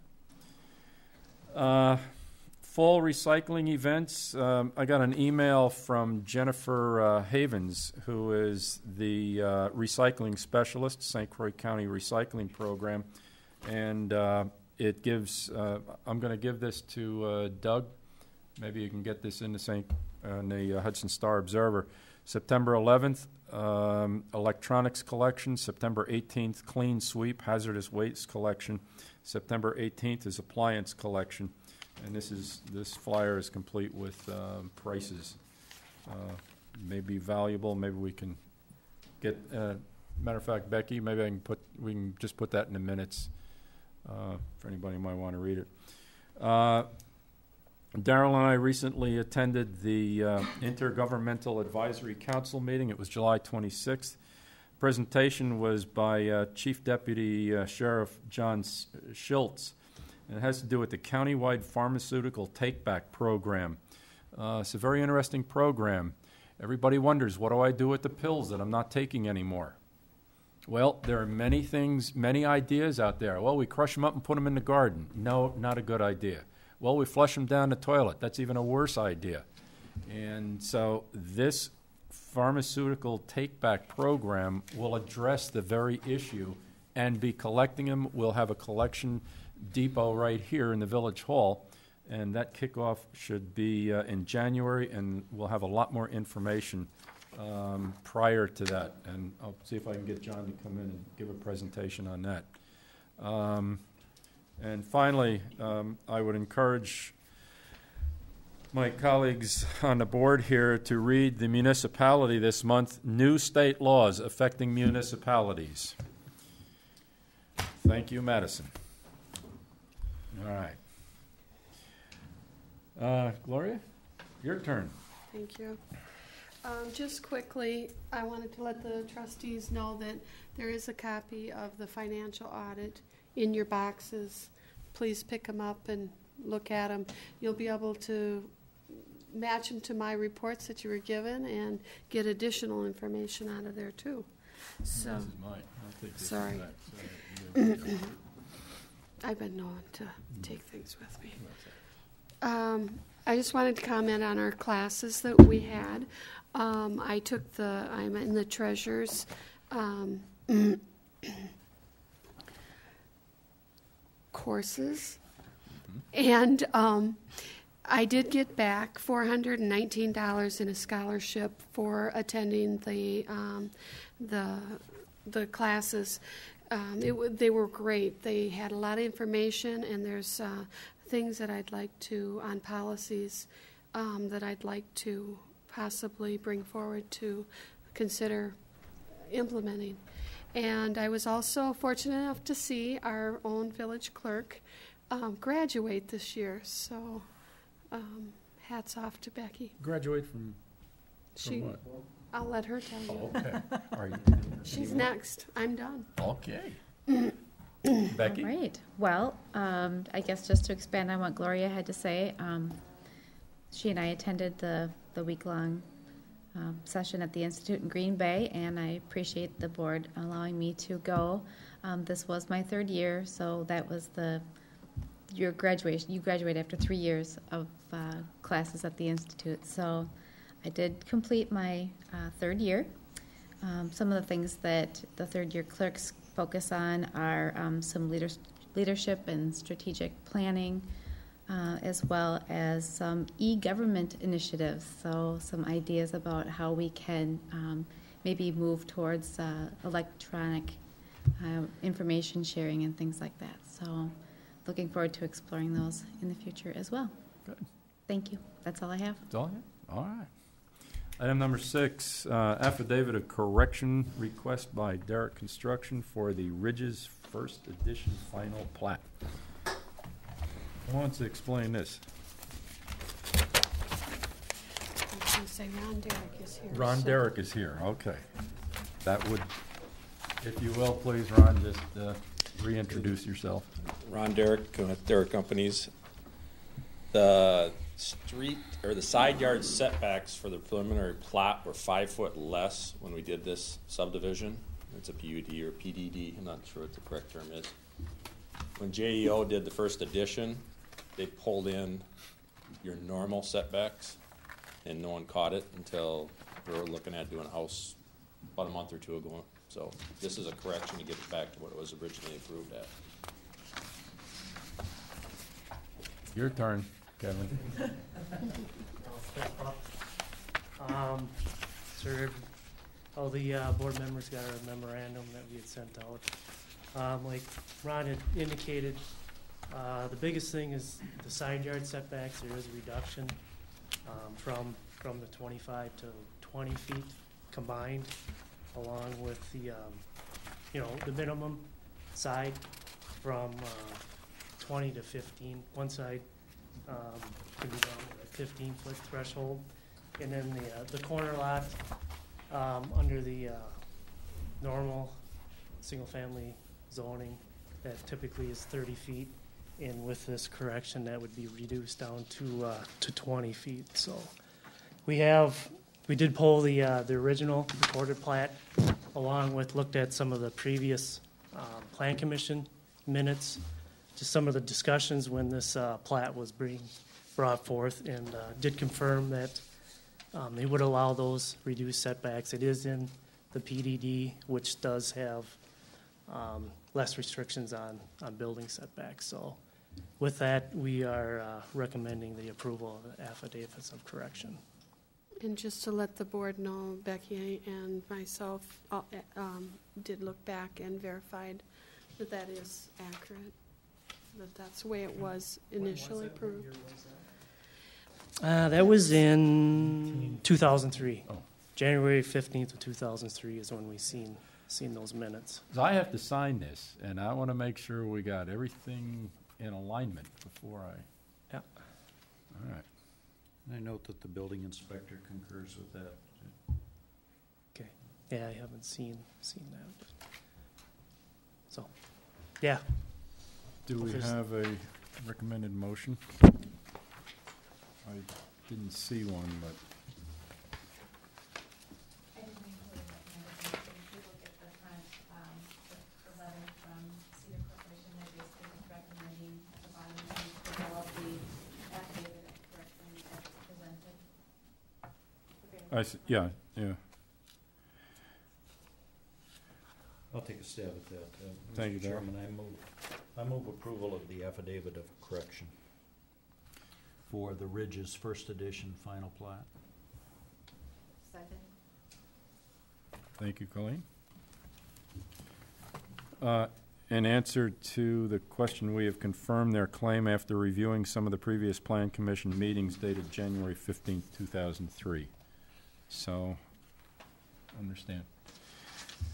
Fall recycling events. I got an email from Jennifer Havens, who is the recycling specialist, St. Croix County Recycling Program. And it gives, I'm going to give this to Doug. Maybe you can get this in the Hudson Star Observer. September 11th, electronics collection. September 18th, clean sweep, hazardous waste collection. September 18th is appliance collection. And this flyer is complete with prices. May be valuable. Maybe we can get. Matter of fact, Becky, maybe we can just put that in the minutes for anybody who might want to read it. Darrell and I recently attended the Intergovernmental Advisory Council meeting. It was July 26th. Presentation was by Chief Deputy Sheriff John Schultz. And it has to do with the countywide pharmaceutical take-back program. It's a very interesting program. Everybody wonders, what do I do with the pills that I'm not taking anymore? Well, there are many things, many ideas out there. Well, we crush them up and put them in the garden. No, not a good idea. Well, we flush them down the toilet. That's even a worse idea. And so this pharmaceutical take-back program will address the very issue and be collecting them. We'll have a collection depot right here in the Village Hall, and that kickoff should be in January, and we'll have a lot more information prior to that. And I'll see if I can get John to come in and give a presentation on that. And finally, I would encourage my colleagues on the board here to read the municipality this month, New State Laws Affecting Municipalities. Thank you, Madison. All right. Gloria, your turn. Thank you. Just quickly, I wanted to let the trustees know that there is a copy of the financial audit in your boxes. Please pick them up and look at them. You'll be able to match them to my reports that you were given and get additional information out of there too. So, This is mine. I'll take this sorry. back. Sorry. I've been known to take things with me. I just wanted to comment on our classes that we had. I'm in the treasurer's courses, and I did get back $419 in a scholarship for attending the classes. They were great. They had a lot of information, and there's things that I'd like to, on policies, that I'd like to possibly bring forward to consider implementing. And I was also fortunate enough to see our own village clerk graduate this year. So hats off to Becky. Graduate from what? I'll let her tell you. Oh, okay. Are you? She's next. I'm done. Okay. Becky? All right. Well, I guess just to expand on what Gloria had to say, she and I attended the week-long session at the Institute in Green Bay, and I appreciate the board allowing me to go. This was my third year, so that was your graduation. You graduate after 3 years of classes at the Institute. So I did complete my third year. Some of the things that the third-year clerks focus on are some leadership and strategic planning, as well as some e-government initiatives, so some ideas about how we can maybe move towards electronic information sharing and things like that. So looking forward to exploring those in the future as well. Good. Thank you. That's all I have. That's all you have? All right. Item number 6, affidavit of correction request by Derrick Construction for the Ridges First Edition Final Plat. Who wants to explain this? I was going to say Ron Derrick is here. Ron so- Derrick is here, okay. That would, if you will, please, Ron, just reintroduce yourself. Ron Derrick, Derrick Companies. The street or the side yard setbacks for the preliminary plat were 5 foot less when we did this subdivision. It's a PUD or PDD. I'm not sure what the correct term is. When JEO did the first edition, they pulled in your normal setbacks, and no one caught it until we were looking at doing a house about a month or two ago. So this is a correction to get it back to what it was originally approved at. Your turn, Kevin. Sir, all the board members got a memorandum that we had sent out. Like Ron had indicated, the biggest thing is the side yard setbacks. There is a reduction from the 25 to 20 feet combined, along with the the minimum side from 20 to 15. One side can be done with a 15-foot threshold, and then the corner lot under the normal single-family zoning that typically is 30 feet, and with this correction that would be reduced down to 20 feet. So we did pull the original recorded plat, along with looked at some of the previous plan commission minutes, just some of the discussions when this plat was being brought forth, and did confirm that they would allow those reduced setbacks. It is in the PDD, which does have less restrictions on building setbacks. So with that, we are recommending the approval of the affidavits of correction. And just to let the board know, Becky and myself did look back and verified that that is accurate, that that's the way it was initially approved. That was in 2003. Oh. January 15th of 2003 is when we seen those minutes. So I have to sign this, and I want to make sure we got everything in alignment before I... Yeah. All right. And I note that the building inspector concurs with that. Okay. Yeah, I haven't seen that. So, yeah. Do we There's- have a recommended motion? I didn't see one, but... I didn't include it, if you look at the front, the letter from Cedar Corporation, they're basically just recommending at the bottom, that we develop the affidavit of correction as presented. I see, yeah. I'll take a stab at that. Thank you, Mr. Darrell. Chairman, I move approval of the affidavit of correction for the Ridges First Edition final plat. Second. Thank you, Colleen. In answer to the question, we have confirmed their claim after reviewing some of the previous Plan Commission meetings dated January 15th, 2003. So, understand.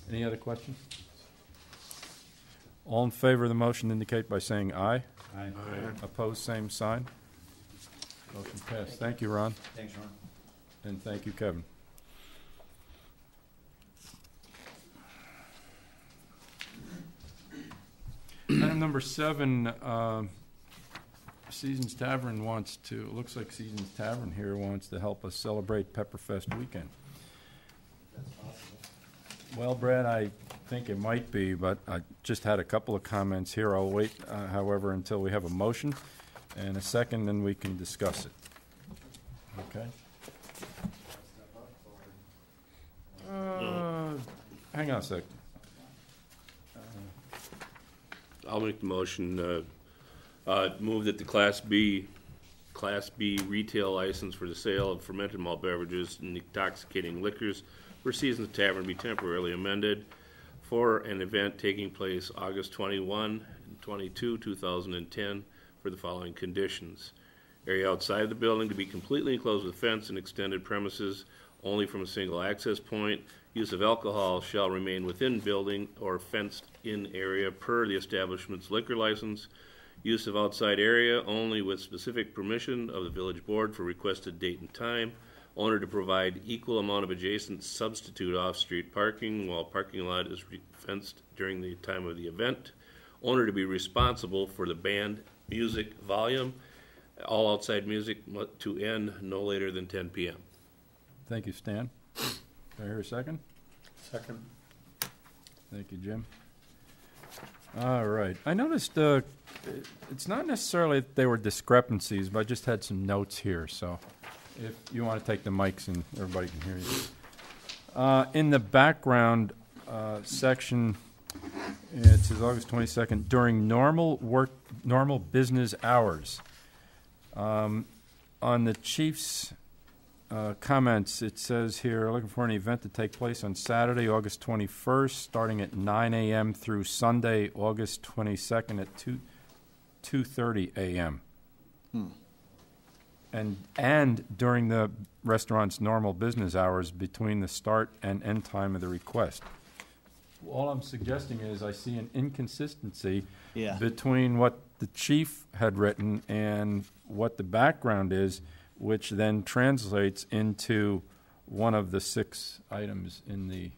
Any other questions? All in favor of the motion indicate by saying aye. Aye. Opposed, same sign. Motion passed. Thank you, Ron. Thanks, Ron. And thank you, Kevin. Item number 7, Seasons Tavern wants to, it looks like Seasons Tavern here wants to help us celebrate Pepperfest weekend. That's possible. Well, Brad, I think it might be, but I just had a couple of comments here. I'll wait, however, until we have a motion and a second, and we can discuss it. Okay? Hang on a sec. I'll make the motion, move that the Class B retail license for the sale of fermented malt beverages and intoxicating liquors for Seasons Tavern be temporarily amended for an event taking place August 21 and 22, 2010, for the following conditions. Area outside the building to be completely enclosed with fence and extended premises only from a single access point. Use of alcohol shall remain within building or fenced-in area per the establishment's liquor license. Use of outside area only with specific permission of the village board for requested date and time. Owner to provide equal amount of adjacent substitute off-street parking while parking lot is fenced during the time of the event. Owner to be responsible for the band music volume. All outside music to end no later than 10 p.m. Thank you, Stan. Do I hear a second? Second. Thank you, Jim. All right. I noticed it's not necessarily that there were discrepancies, but I just had some notes here. So if you want to take the mics and everybody can hear you. In the background section, it says August 22nd, during normal business hours. On the chief's comments, it says here, looking for an event to take place on Saturday, August 21st, starting at 9 a.m. through Sunday, August 22nd at 2:30 a.m. And during the restaurant's normal business hours between the start and end time of the request. All I'm suggesting is I see an inconsistency between what the chief had written and what the background is, which then translates into one of the 6 items in the...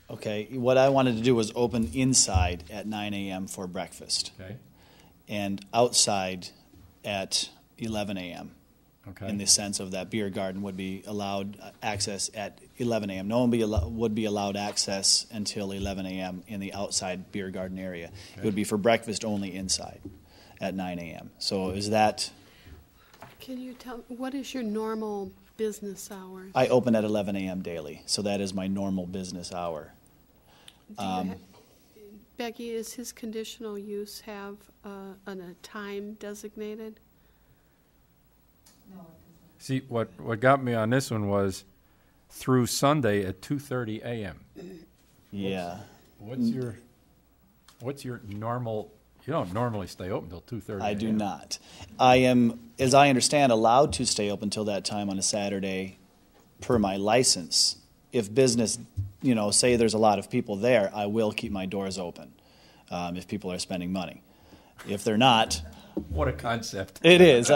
Okay, what I wanted to do was open inside at 9 a.m. for breakfast. Okay. And outside at 11 a.m. Okay. In the sense of that beer garden would be allowed access at 11 a.m. No one would be allowed access until 11 a.m. in the outside beer garden area. Okay. It would be for breakfast only inside at 9 a.m. So is that... Can you tell, what is your normal business hours? I open at 11 a.m. daily, so that is my normal business hour. Becky, is his conditional use have a time designated? See, what got me on this one was through Sunday at 2:30 a.m. Yeah. What's your normal? You don't normally stay open until 2:30. I do not. I am, as I understand, allowed to stay open until that time on a Saturday per my license. If business, say there's a lot of people there, I will keep my doors open if people are spending money. If they're not... What a concept. It is.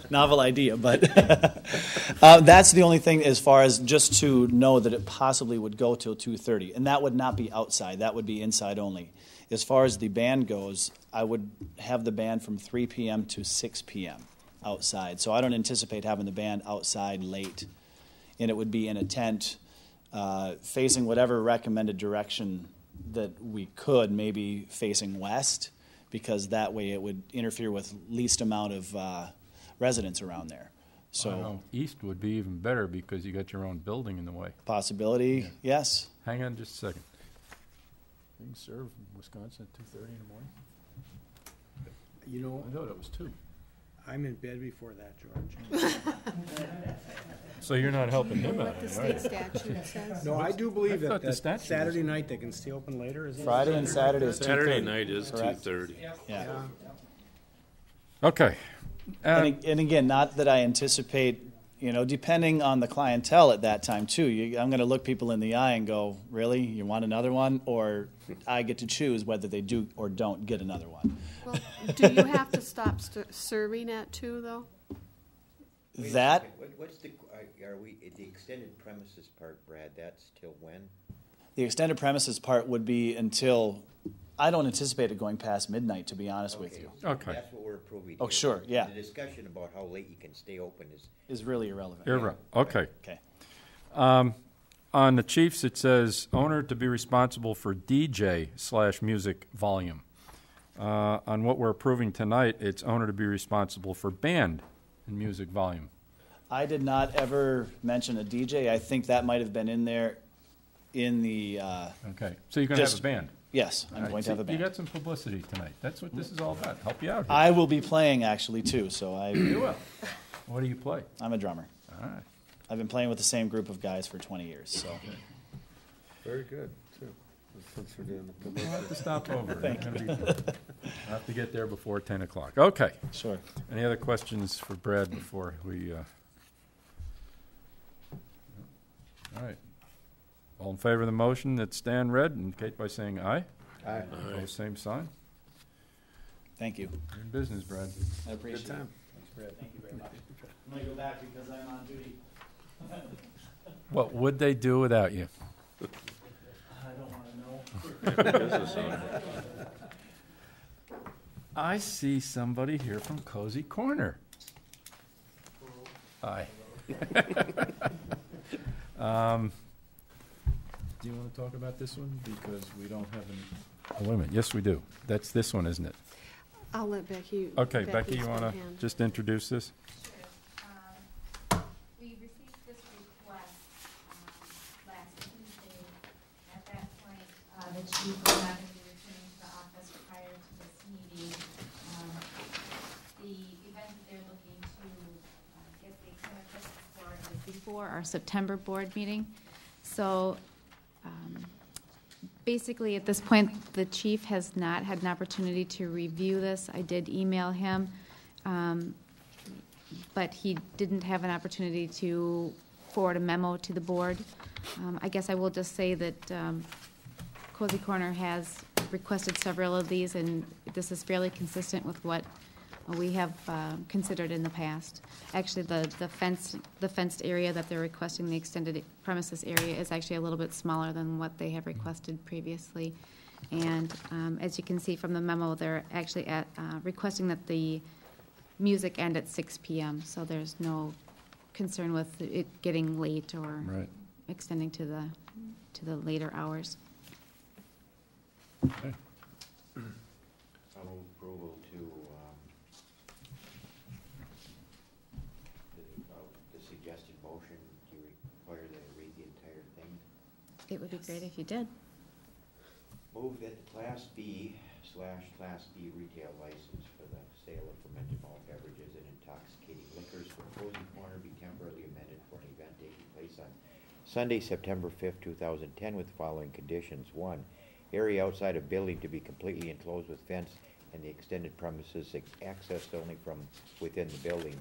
Novel idea, but that's the only thing as far as just to know that it possibly would go till 2:30. And that would not be outside. That would be inside only. As far as the band goes, I would have the band from 3 p.m. to 6 p.m. outside. So I don't anticipate having the band outside late. And it would be in a tent facing whatever recommended direction that we could, maybe facing west, because that way it would interfere with least amount of residents around there. So east would be even better because you got your own building in the way. Possibility, yes. Hang on just a second. Being served in Wisconsin at 2:30 in the morning? I thought it was 2. I'm in bed before that, George. So you're not helping him out, What the are you? state statute says. No, I do believe I thought the that statute Saturday night they can stay open later. Isn't it? Friday and Saturday is 2:30. Saturday night is correct? 2:30. Yeah. Okay. And again, not that I anticipate, depending on the clientele at that time too. I'm going to look people in the eye and go, really? You want another one? Or I get to choose whether they do or don't get another one. Well, do you have to stop serving at 2, though? That What's the the extended premises part, Brad? That's till when? the extended premises part would be until, I don't anticipate it going past midnight, to be honest with you. So Okay. That's what we're approving. Oh, here. sure, yeah. The discussion about how late you can stay open is. Is really irrelevant. Okay. Okay. On the Chiefs, it says owner to be responsible for DJ/music volume. On what we're approving tonight, it's owner to be responsible for band and music volume. I did not ever mention a DJ. I think that might have been in there in the... Okay. So you're going to have a band? Yes, I'm All right, going to have a band. You got some publicity tonight. That's what this is all about. Help you out here. I will be playing, actually, too, so I... You will. What do you play? I'm a drummer. All right. I've been playing with the same group of guys for 20 years, so... Very good, too. Since we're doing the We'll have to publicity. stop over. Thank you. I'll have to get there before 10 o'clock. Okay. Sure. Any other questions for Brad before we... All right. All in favor of the motion that Stan read, indicate by saying aye. Aye. Opposed, same sign. Thank you. You're in business, Brad. I appreciate Good it. time. Thanks, Brad. Thank you very much. I'm going to go back because I'm on duty. What would they do without you? I don't want to know. Business owner. I see somebody here from Cozy Corner. Hi. Do you want to talk about this one? Because we don't have any... Oh, wait a minute. Yes, we do. That's this one, isn't it? I'll let Becky. Okay, Becky, Becky's you want to hand. just introduce this? We received this request last Tuesday. At that point, the chief was not going to be returning to the office prior to this meeting. The event that they're looking to get the extended Christmas for is before our September board meeting. So basically, at this point, the chief has not had an opportunity to review this. I did email him, but he didn't have an opportunity to forward a memo to the board. I guess I will just say that Cozy Corner has requested several of these, and this is fairly consistent with what we have considered in the past. Actually, the fenced area that they're requesting, the extended premises area, is actually a little bit smaller than what they have requested previously. And as you can see from the memo, they're actually requesting that the music end at 6 p.m. So there's no concern with it getting late or extending to the later hours. Okay. I'll move approval to the suggested motion. Do you require that I read the entire thing? It would be great if you did. Move that the Class B/Class B retail license for the sale of fermented malt beverages and intoxicating liquors for Cozy Corner be temporarily amended for an event taking place on Sunday, September 5th, 2010, with the following conditions. 1, area outside of building to be completely enclosed with fence and the extended premises accessed only from within the building.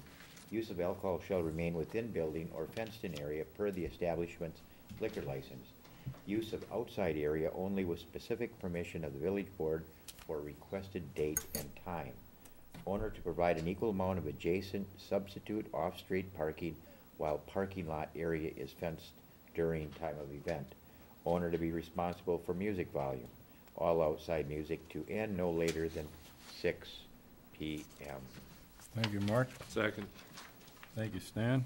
Use of alcohol shall remain within building or fenced-in area per the establishment's liquor license. Use of outside area only with specific permission of the village board for requested date and time. Owner to provide an equal amount of adjacent substitute off-street parking while parking lot area is fenced during time of event. Owner to be responsible for music volume. All outside music to end no later than 6 p.m. Thank you, Mark. Second. Thank you, Stan.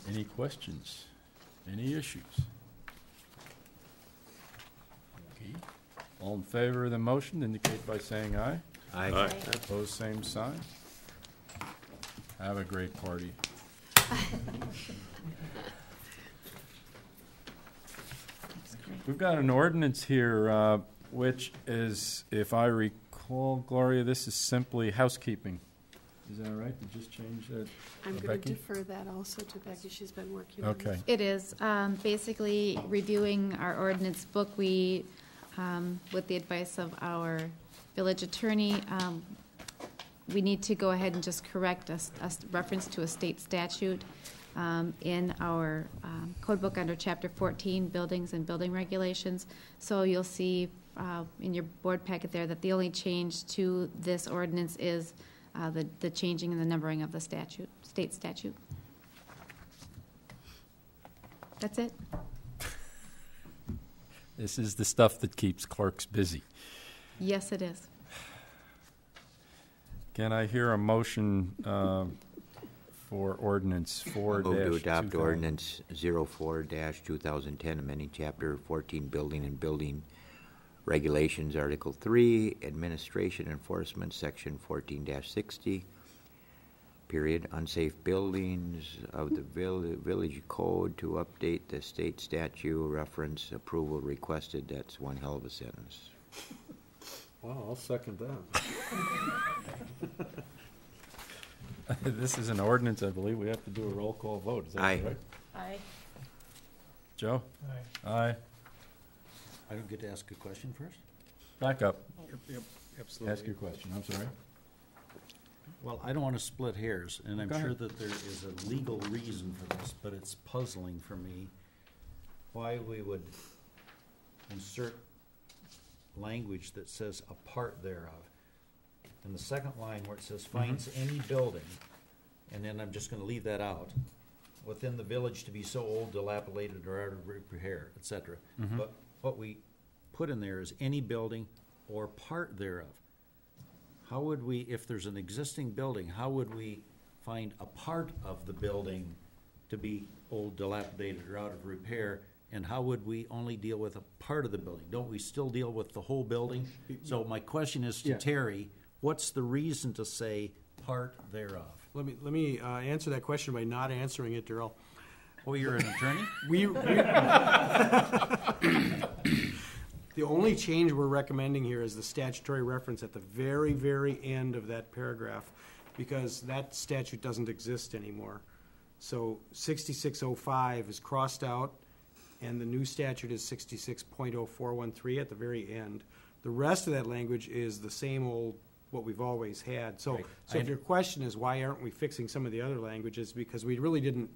Any questions? Any issues? Okay. All in favor of the motion indicate by saying aye. Aye. Aye. Opposed, same sign. Have a great party. We've got an ordinance here, which is, if I recall, Gloria, this is simply housekeeping. Is that right? To just change that? I'm going to Becky? defer that also to Becky. She's been working on Okay. It is basically reviewing our ordinance book. We, with the advice of our village attorney, we need to go ahead and just correct a reference to a state statute in our code book under Chapter 14, Buildings and Building Regulations. So you'll see in your board packet there that the only change to this ordinance is the changing in the numbering of the statute, state statute. That's it. This is the stuff that keeps clerks busy. Yes, it is. Can I hear a motion for ordinance 4 Move to adopt ordinance 04-2010, amending Chapter 14, Building and Building Regulations, Article 3, Administration Enforcement, Section 14-60, period, unsafe buildings of the village code to update the state statute, reference approval requested. That's one hell of a sentence. Wow, I'll second that. This is an ordinance, I believe. We have to do a roll call vote. Is that Aye. correct? Aye. Joe? Aye. Aye. I don't get to ask a question first? Back up. Yep, absolutely. Ask your question. I'm sorry. Well, I don't want to split hairs, and I'm Go sure ahead. that there is a legal reason for this, but it's puzzling for me why we would insert language that says a part thereof. In the second line where it says finds any building, and then I'm just gonna leave that out, within the village to be so old, dilapidated, or out of repair, et cetera. But what we put in there is any building or part thereof. How would we, if there's an existing building, how would we find a part of the building to be old, dilapidated, or out of repair? And how would we only deal with a part of the building? Don't we still deal with the whole building? So my question is to Yeah. Terry, what's the reason to say part thereof? Let me answer that question by not answering it, Darrell. Oh, you're an attorney? The only change we're recommending here is the statutory reference at the very, very end of that paragraph, because that statute doesn't exist anymore. So 6605 is crossed out, and the new statute is 66.0413 at the very end. The rest of that language is the same old, what we've always had. So, Right. so if your question is why aren't we fixing some of the other languages, because we really didn't,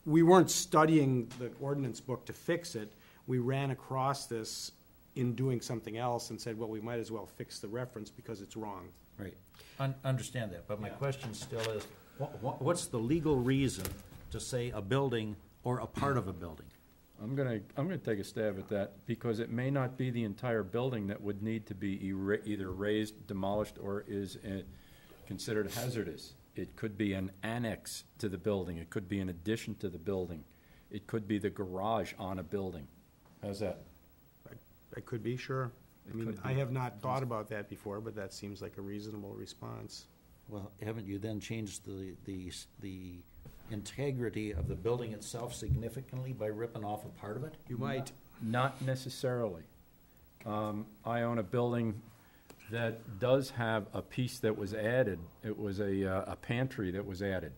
we weren't studying the ordinance book to fix it. We ran across this in doing something else and said, well, we might as well fix the reference because it's wrong. Right. Understand that, but my question still is, what's the legal reason to say a building or a part of a building? I'm gonna take a stab at that, because it may not be the entire building that would need to be either raised, demolished, or is considered hazardous. It could be an annex to the building. It could be an addition to the building. It could be the garage on a building. How's that? That could be, sure. I mean, could I be. have not thought about that before, but that seems like a reasonable response. Well, haven't you then changed the integrity of the building itself significantly by ripping off a part of it? You might. Not necessarily. I own a building that does have a piece that was added. It was a pantry that was added.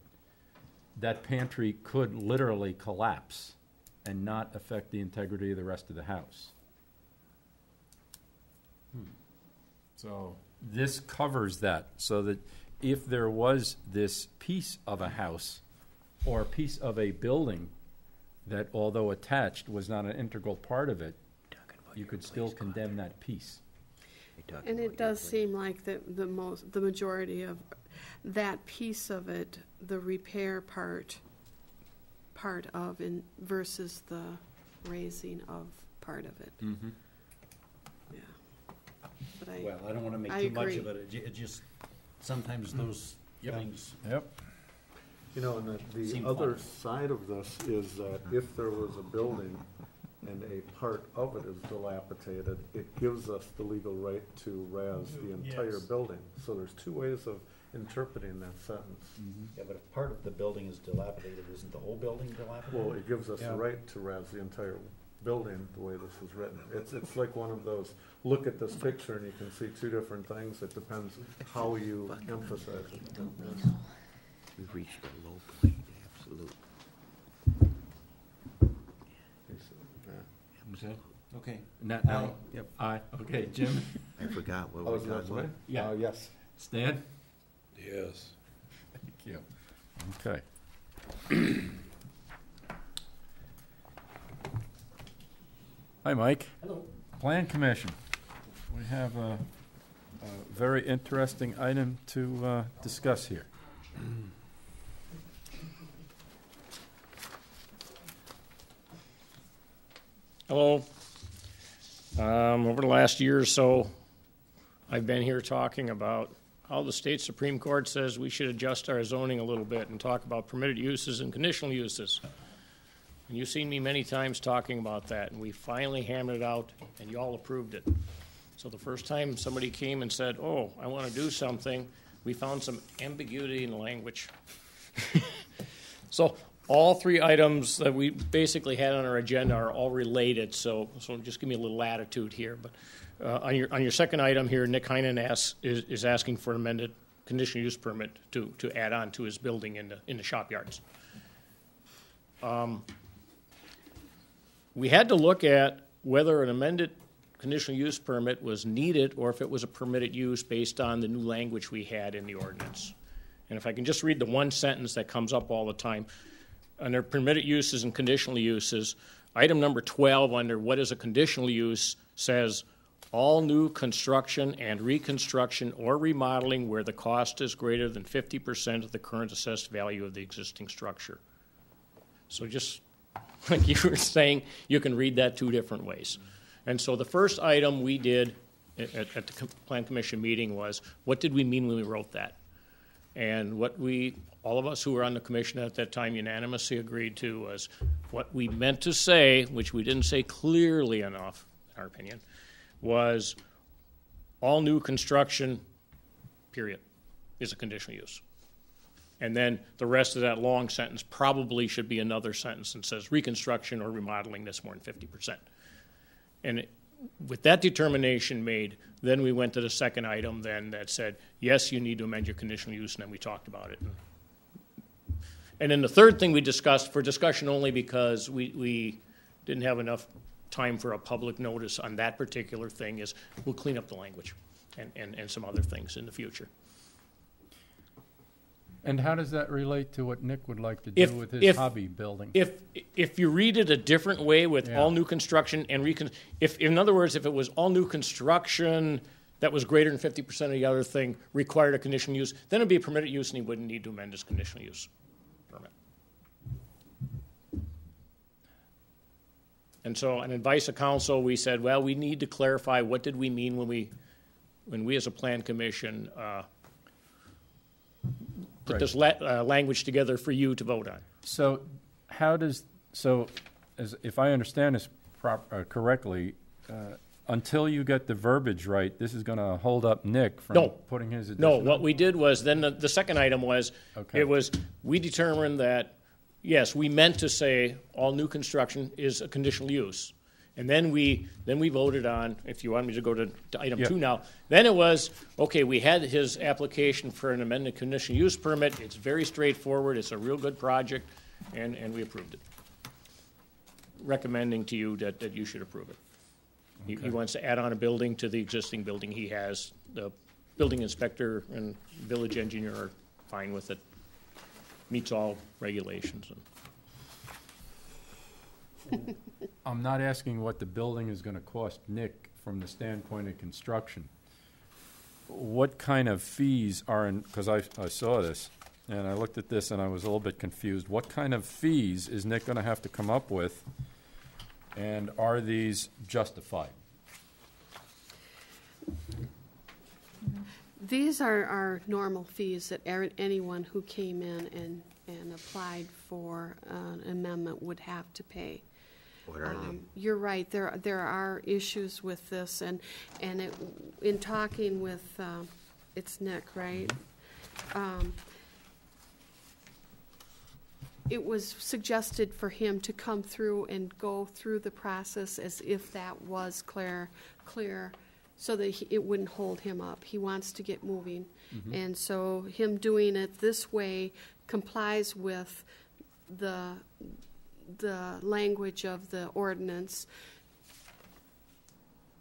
That pantry could literally collapse and not affect the integrity of the rest of the house. So this covers that, so that if there was this piece of a house or a piece of a building that, although attached, was not an integral part of it, you could still condemn that piece. And it does seem like the majority of that piece of it, the repair part of versus the raising of part of it. Mm-hmm. Yeah. But I don't want to make I too much agree. of it. It just, sometimes those things. Yep. You know, and the Seem other fun. side of this is that if there was a building and a part of it is dilapidated, it gives us the legal right to razz the entire building. So there's two ways of interpreting that sentence. Yeah, but if part of the building is dilapidated, isn't the whole building dilapidated? Well, it gives us Yeah. the right to razz the entire building the way this is written. It's like one of those, look at this picture and you can see two different things. It depends how you emphasize it. We've reached a low point, absolute. Okay. Now, yep. Aye. Okay, Jim? I forgot what Oh, we is got. that right? Yeah. Yes. Stan? Yes. Thank you. Okay. Hi, Mike. Hello. Plan Commission. We have a very interesting item to discuss here. Hello. Over the last year or so, I've been here talking about how the state Supreme Court says we should adjust our zoning a little bit and talk about permitted uses and conditional uses. And you've seen me many times talking about that, and we finally hammered it out, and you all approved it. So the first time somebody came and said, oh, I want to do something, we found some ambiguity in the language. So all three items that we basically had on our agenda are all related, so just give me a little latitude here. But on your second item here, Nick Heinen is asking for an amended conditional use permit to add on to his building in the shop yards. We had to look at whether an amended conditional use permit was needed or if it was a permitted use based on the new language we had in the ordinance. And if I can just read the one sentence that comes up all the time. Under permitted uses and conditional uses, item number 12 under what is a conditional use says, all new construction and reconstruction or remodeling where the cost is greater than 50% of the current assessed value of the existing structure. So just like you were saying, you can read that two different ways. And so the first item we did at the Plan Commission meeting was, what did we mean when we wrote that? And what all of us who were on the commission at that time unanimously agreed to was what we meant to say, which we didn't say clearly enough, in our opinion, was all new construction, period, is a conditional use. And then the rest of that long sentence probably should be another sentence that says reconstruction or remodeling that's more than 50%. And with that determination made, then we went to the second item then that said, yes, you need to amend your conditional use, and then we talked about it. And then the third thing we discussed, for discussion only because we didn't have enough time for a public notice on that particular thing, is we'll clean up the language and some other things in the future. And how does that relate to what Nick would like to do with his hobby building? If you read it a different way with all new construction and in other words, if it was all new construction that was greater than 50% of the other thing required a conditional use, then it'd be a permitted use and he wouldn't need to amend his conditional use permit. And so on advice of council, we said, well, we need to clarify what did we mean when we as a plan commission put this language together for you to vote on. So if I understand this correctly, until you get the verbiage right, this is going to hold up Nick from putting his addition. No, what we did was then the second item was, it was we determined that yes, we meant to say all new construction is a conditional use. And then we voted on, if you want me to go to item 2 now, then it was, okay, we had his application for an amended conditional use permit. It's very straightforward. It's a real good project, and we approved it. Recommending to you that you should approve it. Okay. He wants to add on a building to the existing building he has. The building inspector and village engineer are fine with it. Meets all regulations. I'm not asking what the building is going to cost Nick from the standpoint of construction. What kind of fees are in, because I saw this, and I looked at this and I was a little bit confused. What kind of fees is Nick going to have to come up with, and are these justified? These are normal fees that anyone who came in and applied for an amendment would have to pay. What are they? You're right. There are issues with this, and in talking with it's Nick, right? It was suggested for him to come through and go through the process as if that was clear, so that it wouldn't hold him up. He wants to get moving, and so him doing it this way complies with the language of the ordinance.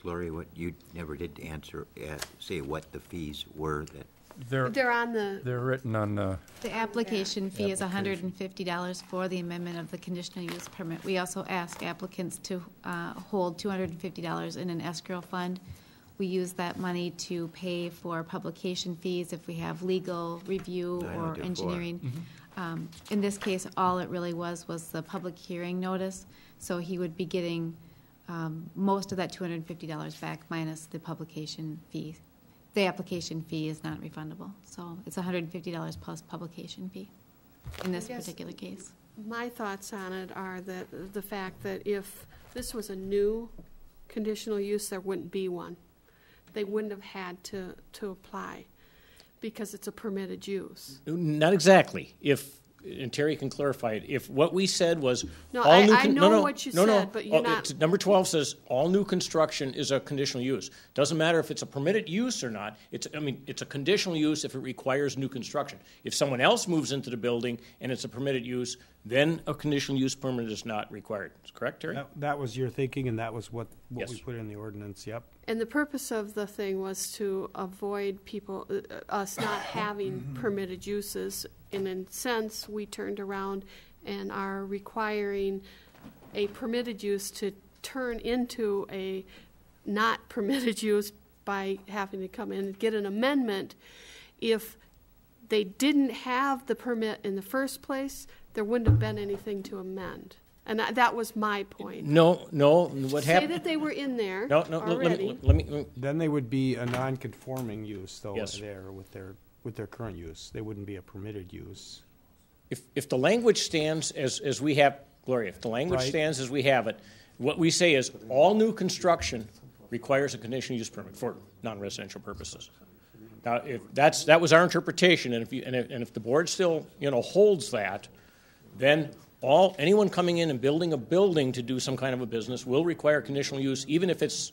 Gloria, what you never did answer, say what the fees were that. They're on the. They're written on the. The application fee is $150 for the amendment of the conditional use permit. We also ask applicants to hold $250 in an escrow fund. We use that money to pay for publication fees if we have legal review or engineering. In this case, all it really was the public hearing notice. So he would be getting most of that $250 back minus the publication fee. The application fee is not refundable. So it's $150 plus publication fee in this particular case. My thoughts on it are that the fact that if this was a new conditional use, there wouldn't be one. They wouldn't have had to apply because it's a permitted use. Not exactly. And Terry can clarify it. If what we said was no, all new I know what you said, but you're not. Number 12 says all new construction is a conditional use. Doesn't matter if it's a permitted use or not. It's a conditional use if it requires new construction. If someone else moves into the building and it's a permitted use, then a conditional use permit is not required. Is correct, Terry? That was your thinking, and that was what Yes. we put in the ordinance. Yep. And the purpose of the thing was to avoid us not having permitted uses. And in a sense, we turned around and are requiring a permitted use to turn into a not permitted use by having to come in and get an amendment. If they didn't have the permit in the first place, there wouldn't have been anything to amend. And that was my point. No. What happened? Say that they were in there No. already. Let me. Then they would be a non-conforming use, though. Yes. There with their current use, they wouldn't be a permitted use. If the language stands as we have, Gloria, if the language stands as we have it, what we say is all new construction requires a conditional use permit for non-residential purposes. Now, if that was our interpretation, and if the board still holds that, then anyone coming in and building a building to do some kind of a business will require conditional use, even if it's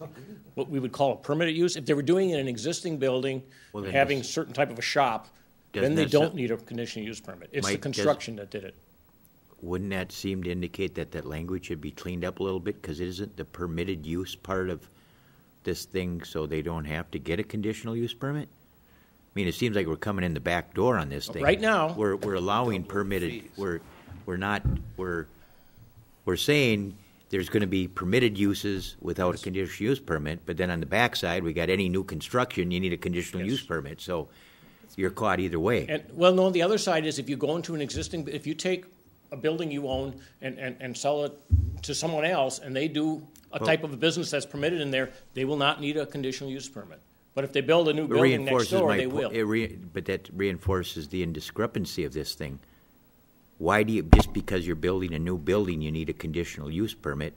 what we would call a permitted use. If they were doing it in an existing building, having certain type of a shop, then they don't need a conditional use permit. It's the construction that did it. Wouldn't that seem to indicate that language should be cleaned up a little bit, because it isn't the permitted use part of this thing, so they don't have to get a conditional use permit? I mean, it seems like we're coming in the back door on this thing. Right now, we're allowing permitted. We're saying there's going to be permitted uses without a conditional use permit, but then on the backside, we got any new construction, you need a conditional use permit. So you're caught either way. No, the other side is if you go into if you take a building you own and sell it to someone else, and they do a type of a business that's permitted in there, they will not need a conditional use permit. But if they build a new building next door, they will. But that reinforces the indiscrepancy of this thing. Why do you, just because you're building a new building, you need a conditional use permit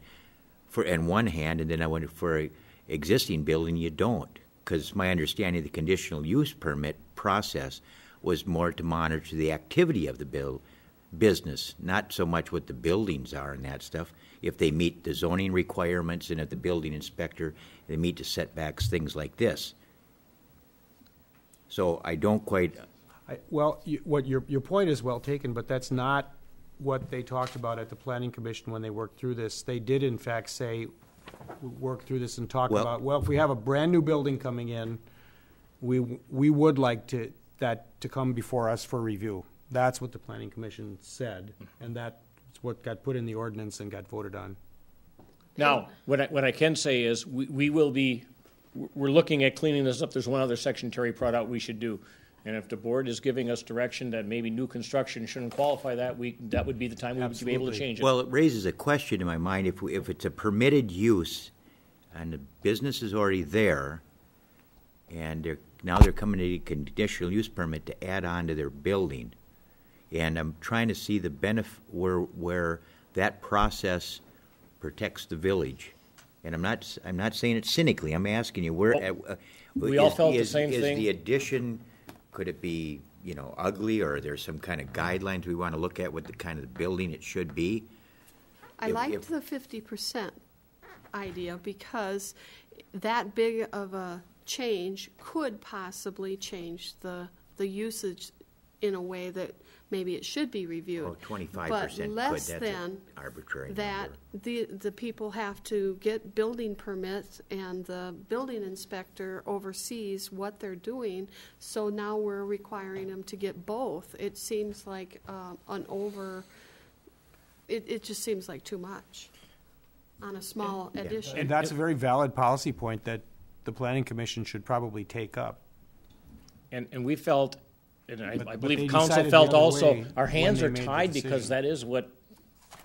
on one hand, and then for an existing building, you don't? Because my understanding of the conditional use permit process was more to monitor the activity of the business, not so much what the buildings are and that stuff. If they meet the zoning requirements and if the building inspector, they meet the setbacks, things like this. So I don't quite. Your point is well taken, but that's not what they talked about at the Planning Commission when they worked through this. They did, in fact, say, work through this and talk about, well, if we have a brand-new building coming in, we would like that to come before us for review. That's what the Planning Commission said, and that's what got put in the ordinance and got voted on. Now, what I can say is we're looking at cleaning this up. There's one other section Terry brought out we should do. And if the board is giving us direction that maybe new construction shouldn't qualify that would be the time we would be able to change it. Well, it raises a question in my mind. If it's a permitted use and the business is already there and now they're coming to a conditional use permit to add on to their building, and I'm trying to see the benefit where that process protects the village. And I'm not saying it cynically. I'm asking you where. We all felt the same thing. Is the addition, could it be, ugly, or there's some kind of guidelines we want to look at with the kind of building it should be? I liked the 50% idea because that big of a change could possibly change the usage in a way that maybe it should be reviewed. Oh, 25% but less that's than arbitrary that number. the people have to get building permits and the building inspector oversees what they're doing, so now we're requiring them to get both. It seems like it just seems like too much on a small addition. And that's a very valid policy point that the Planning Commission should probably take up. And we felt, and I But believe they council decided felt the other also, way our hands when are they made the tied because decision. that is what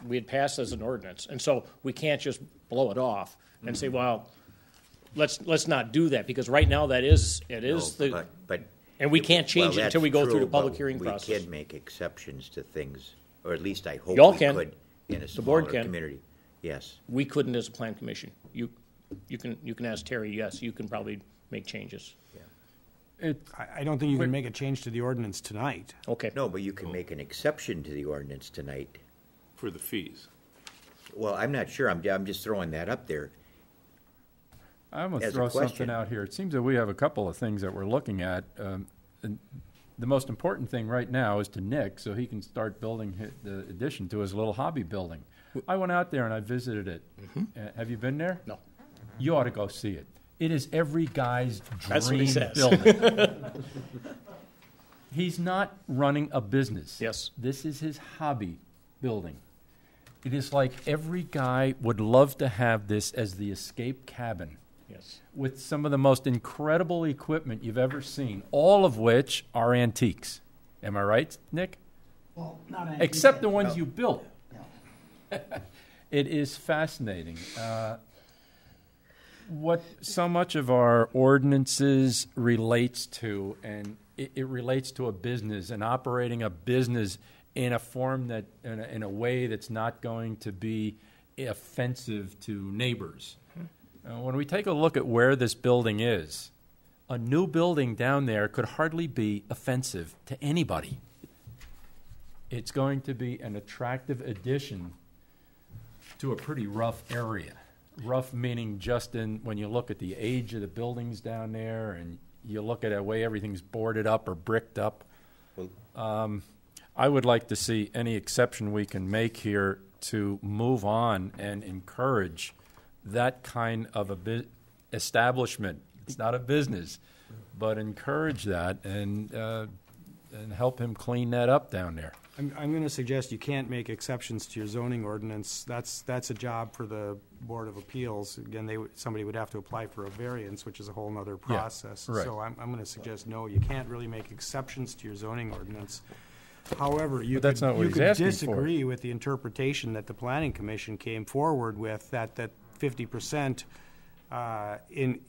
we had passed as an ordinance. And so we can't just blow it off and say, well, let's not do that, because right now but and we can't change it until we go through the public hearing process. We can make exceptions to things, or at least I hope Y'all we can. could in a The smaller board can. community. Yes. We couldn't as a plan commission. You can ask Terry, yes, you can probably make changes. I don't think you can make a change to the ordinance tonight. Okay. No, but you can make an exception to the ordinance tonight. For the fees. Well, I'm not sure. I'm just throwing that up there. I'm going to as a throw question. something out here. It seems that we have a couple of things that we're looking at. And the most important thing right now is to Nick, so he can start building the addition to his little hobby building. I went out there and I visited it. Have you been there? No. You ought to go see it. It is every guy's That's what he dream says. building. He's not running a business. Yes. This is his hobby building. It is like every guy would love to have this as the escape cabin. Yes. With some of the most incredible equipment you've ever seen, all of which are antiques. Am I right, Nick? Well, not antiques. Except the ones you built. It is fascinating. What so much of our ordinances relates to, and it relates to a business and operating a business in a form that, in a way that's not going to be offensive to neighbors. When we take a look at where this building is, a new building down there could hardly be offensive to anybody. It's going to be an attractive addition to a pretty rough area. Rough meaning just in when you look at the age of the buildings down there and you look at the way everything's boarded up or bricked up. I would like to see any exception we can make here to move on and encourage that kind of establishment. It's not a business, but encourage that and help him clean that up down there. I'm going to suggest you can't make exceptions to your zoning ordinance. That's a job for the Board of Appeals. Again, somebody would have to apply for a variance, which is a whole other process. Yeah, right. So I'm going to suggest no, you can't really make exceptions to your zoning ordinance. However, you But that's not what you he's could asking for. disagree with the interpretation that the Planning Commission came forward with, that 50% in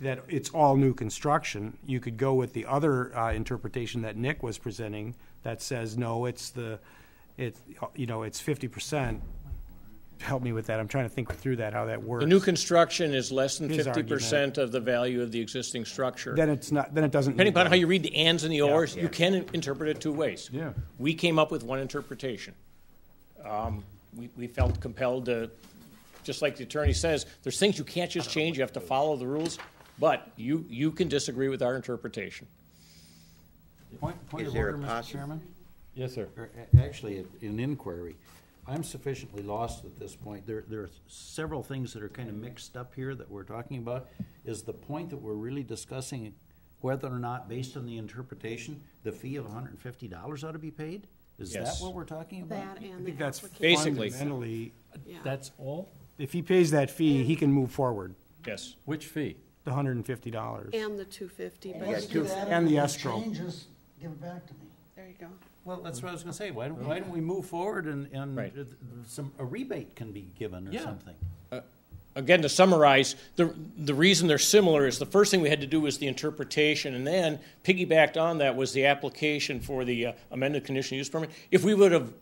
that it's all new construction. You could go with the other interpretation that Nick was presenting that says no, it's 50%. help me with that. I'm trying to think through that, how that works. The new construction is less than His 50% of the value of the existing structure. Then it's not. Then it doesn't. Depending need upon how one. you read the ands and the ors, Yeah. you can interpret it two ways. Yeah. We came up with one interpretation. We felt compelled to, just like the attorney says, there's things you can't just change. You have to follow the rules. But you can disagree with our interpretation. Point Is of there a order, Mr. possi- Chairman? Yes, sir. Or, actually, an inquiry. I'm sufficiently lost at this point. There are several things that are kind of mixed up here that we're talking about. Is the point that we're really discussing whether or not, based on the interpretation, the fee of $150 ought to be paid? Is Yes. that what we're talking about? That and I the think that's application. Basically. fundamentally. Yeah. That's all? If he pays that fee, he can move forward. Yes. Which fee? The $150. And the $250, but Yeah, two- And the escrow. Changes, give it back to me. there you go. Well, that's what I was going to say. Why don't we move forward and Right. a rebate can be given or Yeah. something? Again, to summarize, the reason they're similar is the first thing we had to do was the interpretation, and then piggybacked on that was the application for the amended conditional use permit. If we would have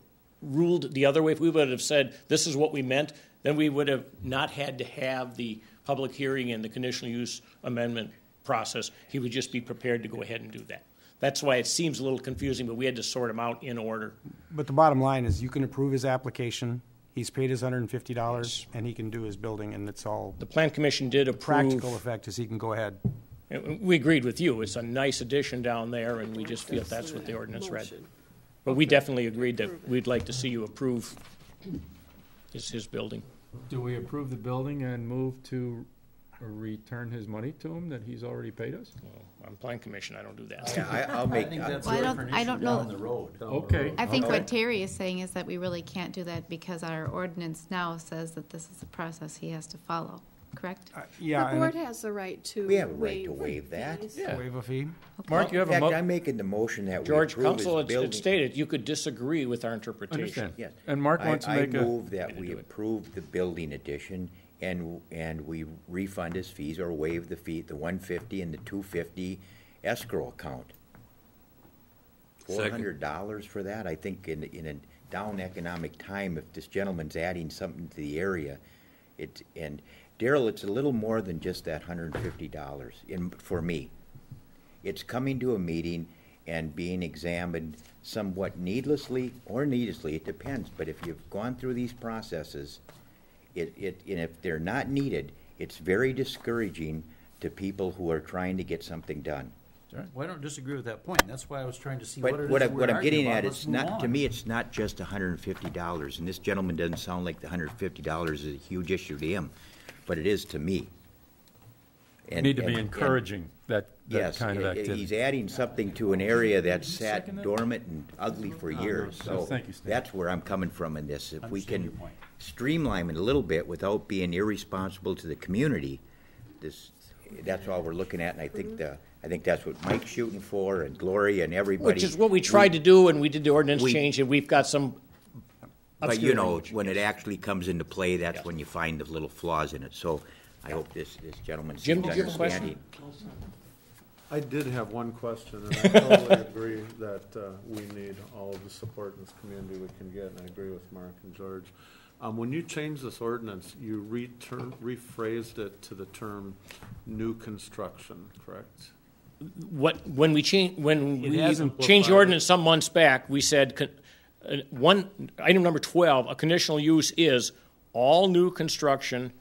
ruled the other way, if we would have said this is what we meant, then we would have not had to have the public hearing and the conditional use amendment process. He would just be prepared to go ahead and do that. That's why it seems a little confusing, but we had to sort them out in order. But the bottom line is, you can approve his application. He's paid his $150, and he can do his building, and it's all. The Plan Commission did approve. Practical effect is he can go ahead. And we agreed with you. It's a nice addition down there, and we just feel that's what the ordinance read. Motion. But we definitely agreed that we'd like to see you approve his building. Do we approve the building and move to return his money to him that he's already paid us? Well, on Plan Commission, I don't do that. Yeah, I'll make. I think that's Well, a different I issue don't know. down the road. Okay. I think Okay. what Terry is saying is that we really can't do that because our ordinance now says that this is a process he has to follow, correct? Yeah. The and board has the right to We have a right to waive fees. that. Yeah. Waive a fee. Mark, you have In a fact, I'm making the motion that we George, approve counsel his had building. stated you could disagree with our interpretation. Understand. Yes. And Mark wants to I make a. move that Way to we do it. approve the building addition and we refund his fees or waive the fee, the $150 and the $250 escrow account. $400 for that, I think in a down economic time, if this gentleman's adding something to the area, and Daryl, it's a little more than just that $150 for me. It's coming to a meeting and being examined somewhat needlessly or needlessly, it depends, but if you've gone through these processes, and if they're not needed, it's very discouraging to people who are trying to get something done. Well, I don't disagree with that point. That's why I was trying to see what it But is what we're I'm getting arguing at, about. it's Let's move not, to on. me, it's not just $150, and this gentleman doesn't sound like the $150 is a huge issue to him, but it is to me. We need to be encouraging that Yes, kind of activity. he's adding something to an area that's sat dormant and ugly for years. no, So thank you, Stan. that's where I'm coming from in this. If we Understand your can point. streamline it a little bit without being irresponsible to the community, that's all we're looking at, and I think that's what Mike's shooting for, and Gloria and everybody. Which is what we tried to do, and we did the ordinance we- change, and we've got some But obscure you know, language. when it actually comes into play, that's when you find the little flaws in it. So I hope this gentleman Jim, seems did you have a question? understanding. I did have one question, and I totally agree that we need all of the support in this community we can get, and I agree with Mark and George. When you changed this ordinance, you rephrased it to the term new construction, correct? When we changed hasn't- the ordinance some months back, we said, item number 12, a conditional use is all new construction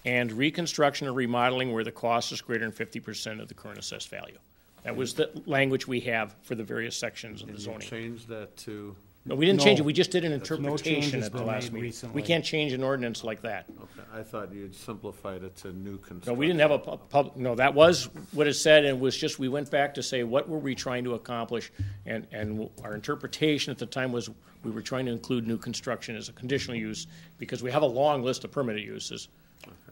and reconstruction or remodeling where the cost is greater than 50% of the current assessed value. That was the language we have for the various sections of the And you zoning. changed that to? No, we didn't change it, we just did an No interpretation changes at the been last made meeting. recently. We can't change an ordinance like that. Okay, I thought you'd simplified it to new construction. No, we didn't have a no, that was what it said, and it was just, we went back to say, what were we trying to accomplish? And our interpretation at the time was, we were trying to include new construction as a conditional use, because we have a long list of permitted uses.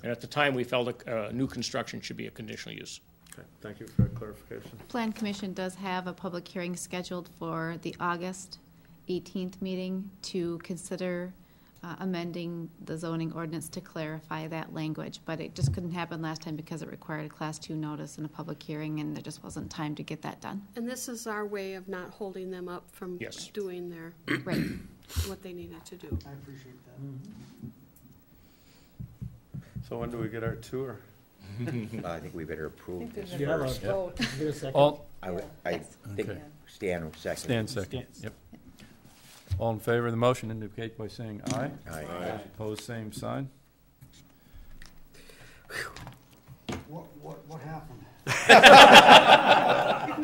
And at the time, we felt new construction should be a conditional use. Okay, thank you for that clarification. Plan Commission does have a public hearing scheduled for the August 18th meeting to consider amending the zoning ordinance to clarify that language, but it just couldn't happen last time because it required a Class 2 notice and a public hearing, and there just wasn't time to get that done. And this is our way of not holding them up from Yes. doing their, Right. what they needed to do. I appreciate that. So when do we get our tour? Well, I think we better approve this You have a first. vote. Get a second. All, I think Okay. Stan second. Stan second. Yep. All in favor of the motion indicate by saying aye. Aye. Opposed, same sign. What happened?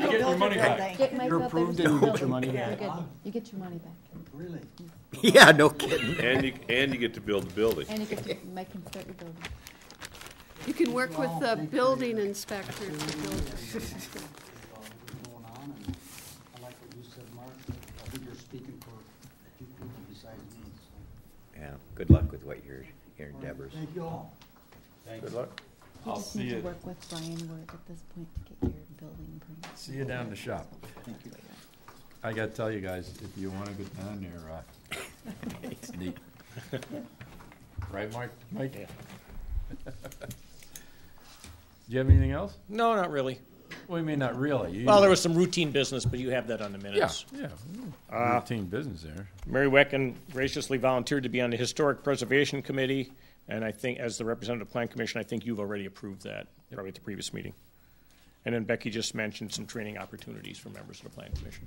You get your money back. Get Mike You're out there approved to and you build get your it. money You're back. good. You get your money back. Really? Yeah, no kidding. And you get to build the building. And you get to, Mike can start your building. You can work with the building inspector to build it. Going on, and I like what you said, Mark. I think you're speaking for a few people besides me. So. Yeah, good luck with what your endeavors. Thank you all. Good luck. You I'll just see need to you. work with Brian Ward at this point to get your building permit. See you down the shop. Thank you. I gotta tell you guys, if you wanna go down there, it's neat. Right, Mike? Mike? Do you have anything else? No, not really. Well, you mean not really? You- Well, there was some routine business, but you have that on the minutes. Yeah. Routine business there. Mary Wecken graciously volunteered to be on the Historic Preservation Committee, and I think, as the representative of Plan Commission, I think you've already approved that, probably at the previous meeting. And then Becky just mentioned some training opportunities for members of the Plan Commission.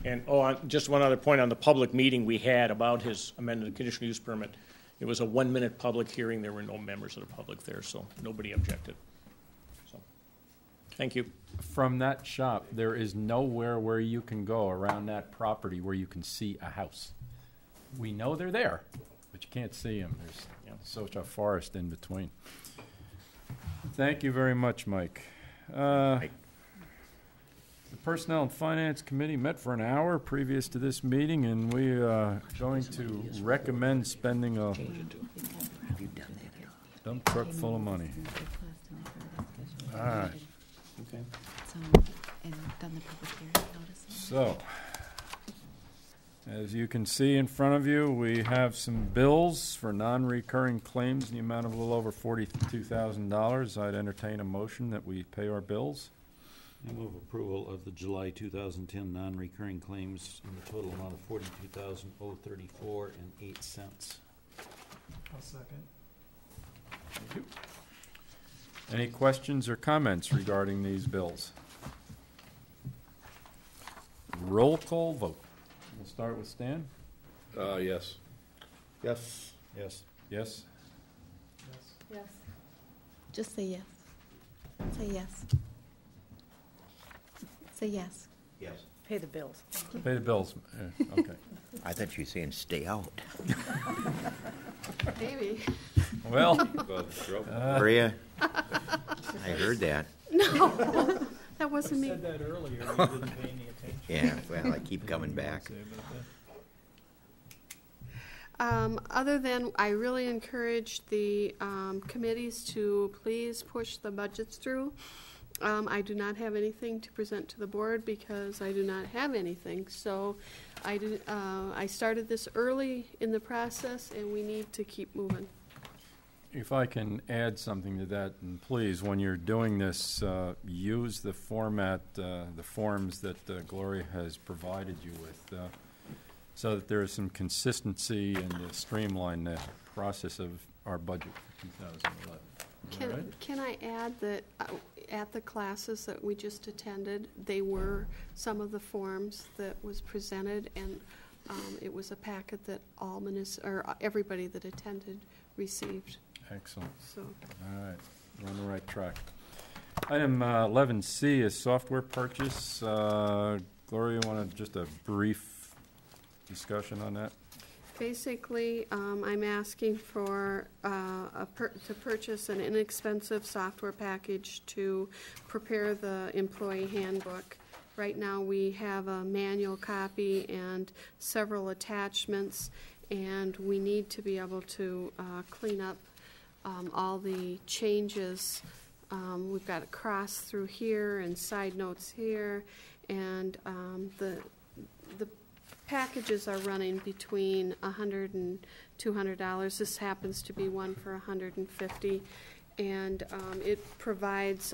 And, just one other point on the public meeting we had about his amended conditional use permit. It was a 1-minute public hearing. There were no members of the public there, so nobody objected. So, thank you. From that shop, there is nowhere where you can go around that property where you can see a house. We know they're there, but you can't see them. There's such a forest in between. Thank you very much, Mike. The Personnel and Finance Committee met for an hour previous to this meeting, and we are going to recommend spending a dump truck full of money. All right. Okay. So, and done the public hearing notice. So, as you can see in front of you, we have some bills for non-recurring claims in the amount of a little over $42,000. I'd entertain a motion that we pay our bills. I move approval of the July 2010 non-recurring claims in the total amount of $42,034.08. I'll second. Thank you. Any questions or comments regarding these bills? Roll call vote. We'll start with Stan. Yes. Yes. Yes. Yes. Yes. Just say yes. Say yes. Say yes. Yes. Pay the bills. Pay the bills. Okay. I thought you were saying stay out. Maybe. Well, Maria, I heard that. No, that wasn't me. I said that earlier, and you didn't pay any attention. Yeah, well, I keep coming back. Other than, I really encourage the committees to please push the budgets through. I do not have anything to present to the board because I do not have anything. So I started this early in the process, and we need to keep moving. if I can add something to that, and please, when you're doing this, use the format, the forms that Gloria has provided you with, so that there is some consistency and to streamline the process of our budget for 2011. Can I add that at the classes that we just attended, they were some of the forms that was presented, and it was a packet that all everybody that attended received. Excellent. So. All right, we're on the right track. Item 11C is software purchase. Gloria, you want just a brief discussion on that? Basically, I'm asking for to purchase an inexpensive software package to prepare the employee handbook. Right now, we have a manual copy and several attachments, and we need to be able to clean up all the changes. We've got a cross through here and side notes here, and the packages are running between $100 and $200. This happens to be one for $150, and it provides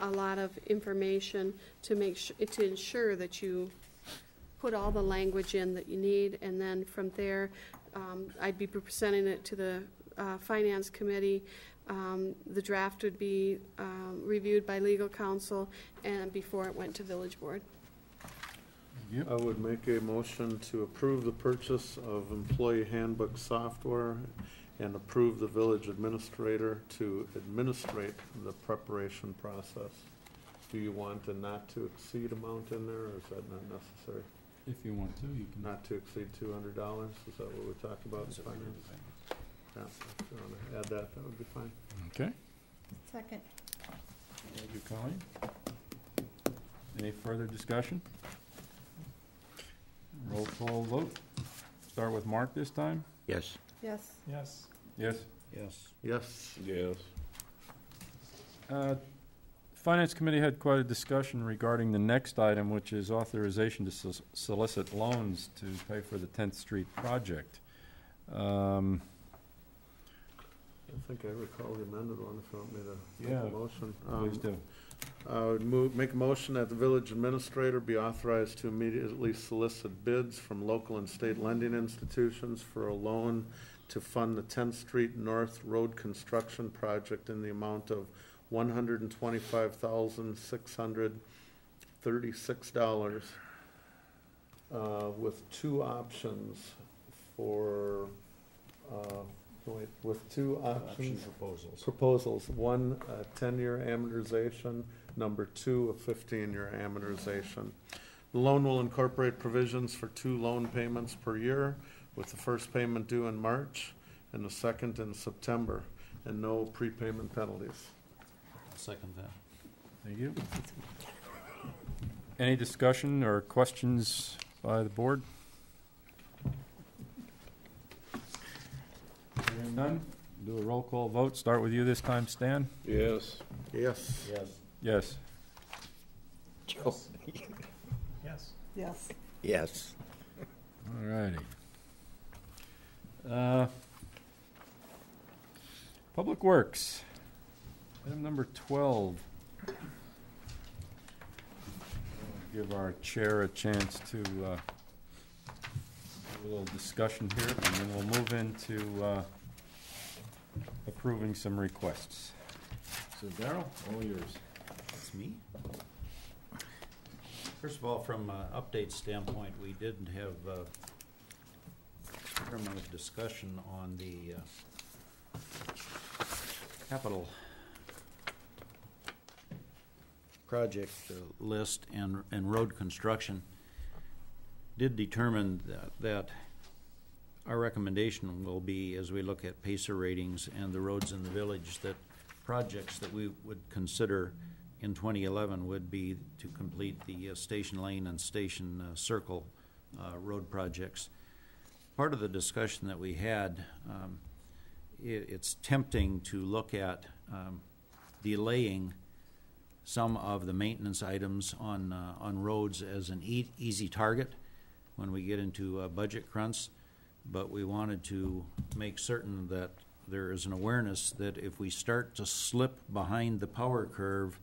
a lot of information to to ensure that you put all the language in that you need, and then from there, I'd be presenting it to the Finance Committee. The draft would be reviewed by legal counsel and before it went to village board. I would make a motion to approve the purchase of employee handbook software and approve the village administrator to administrate the preparation process. Do you want a not to exceed amount in there, or is that not necessary? If you want to, you can. Not to exceed $200, is that what we're talking about in finance? Yeah, if you want to add that, that would be fine. Okay. Second. Thank you, Colleen. Any further discussion? Roll call vote. Start with Mark this time. Yes. Yes. Yes. Yes. Yes. Yes. Yes. Finance Committee had quite a discussion regarding the next item, which is authorization to solicit loans to pay for the 10th Street project. I think I recall the amended one, if you want me to make a motion. Please do. I would make a motion that the village administrator be authorized to immediately solicit bids from local and state lending institutions for a loan to fund the 10th Street North Road construction project in the amount of $125,636, with two options for, proposals. One, 10-year amortization. Number two, a 15-year amortization. The loan will incorporate provisions for 2 loan payments per year, with the first payment due in March and the second in September, and no prepayment penalties. I'll second that. Thank you. Any discussion or questions by the board? Hearing none, do a roll call vote. Start with you this time, Stan. Yes. Yes. Yes. Yes. Joe. Yes. Yes. Yes. All righty. Public Works. Item number 12. Give our chair a chance to have a little discussion here, and then we'll move into approving some requests. So, Darrell, all yours. That's me. First of all, from an update standpoint, we did have a fair amount of discussion on the capital project list and road construction. Did determine that our recommendation will be, as we look at PACER ratings and the roads in the village, that projects that we would consider in 2011 would be to complete the Station Lane and Station Circle road projects. Part of the discussion that we had, it's tempting to look at delaying some of the maintenance items on roads as an easy target when we get into budget crunch, but we wanted to make certain that there is an awareness that if we start to slip behind the power curve,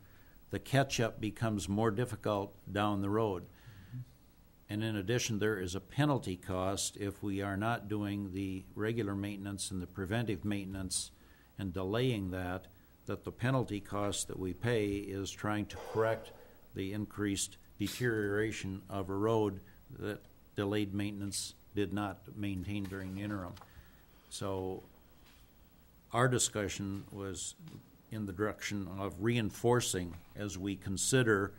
the catch-up becomes more difficult down the road. And in addition, there is a penalty cost if we are not doing the regular maintenance and the preventive maintenance and delaying that the penalty cost that we pay is trying to correct the increased deterioration of a road that delayed maintenance did not maintain during the interim. So our discussion was in the direction of reinforcing as we consider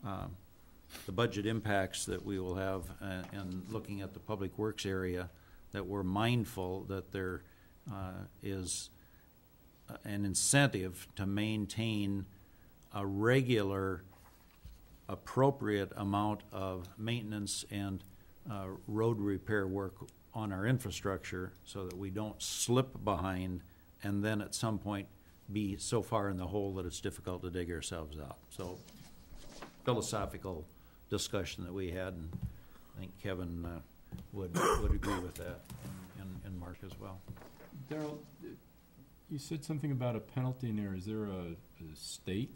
the budget impacts that we will have and looking at the public works area, that we're mindful that there is an incentive to maintain a regular, appropriate amount of maintenance and road repair work on our infrastructure so that we don't slip behind and then at some point be so far in the hole that it's difficult to dig ourselves out. So philosophical discussion that we had, and I think Kevin would agree with that, and Mark as well. Darrell, you said something about a penalty in there. Is there a state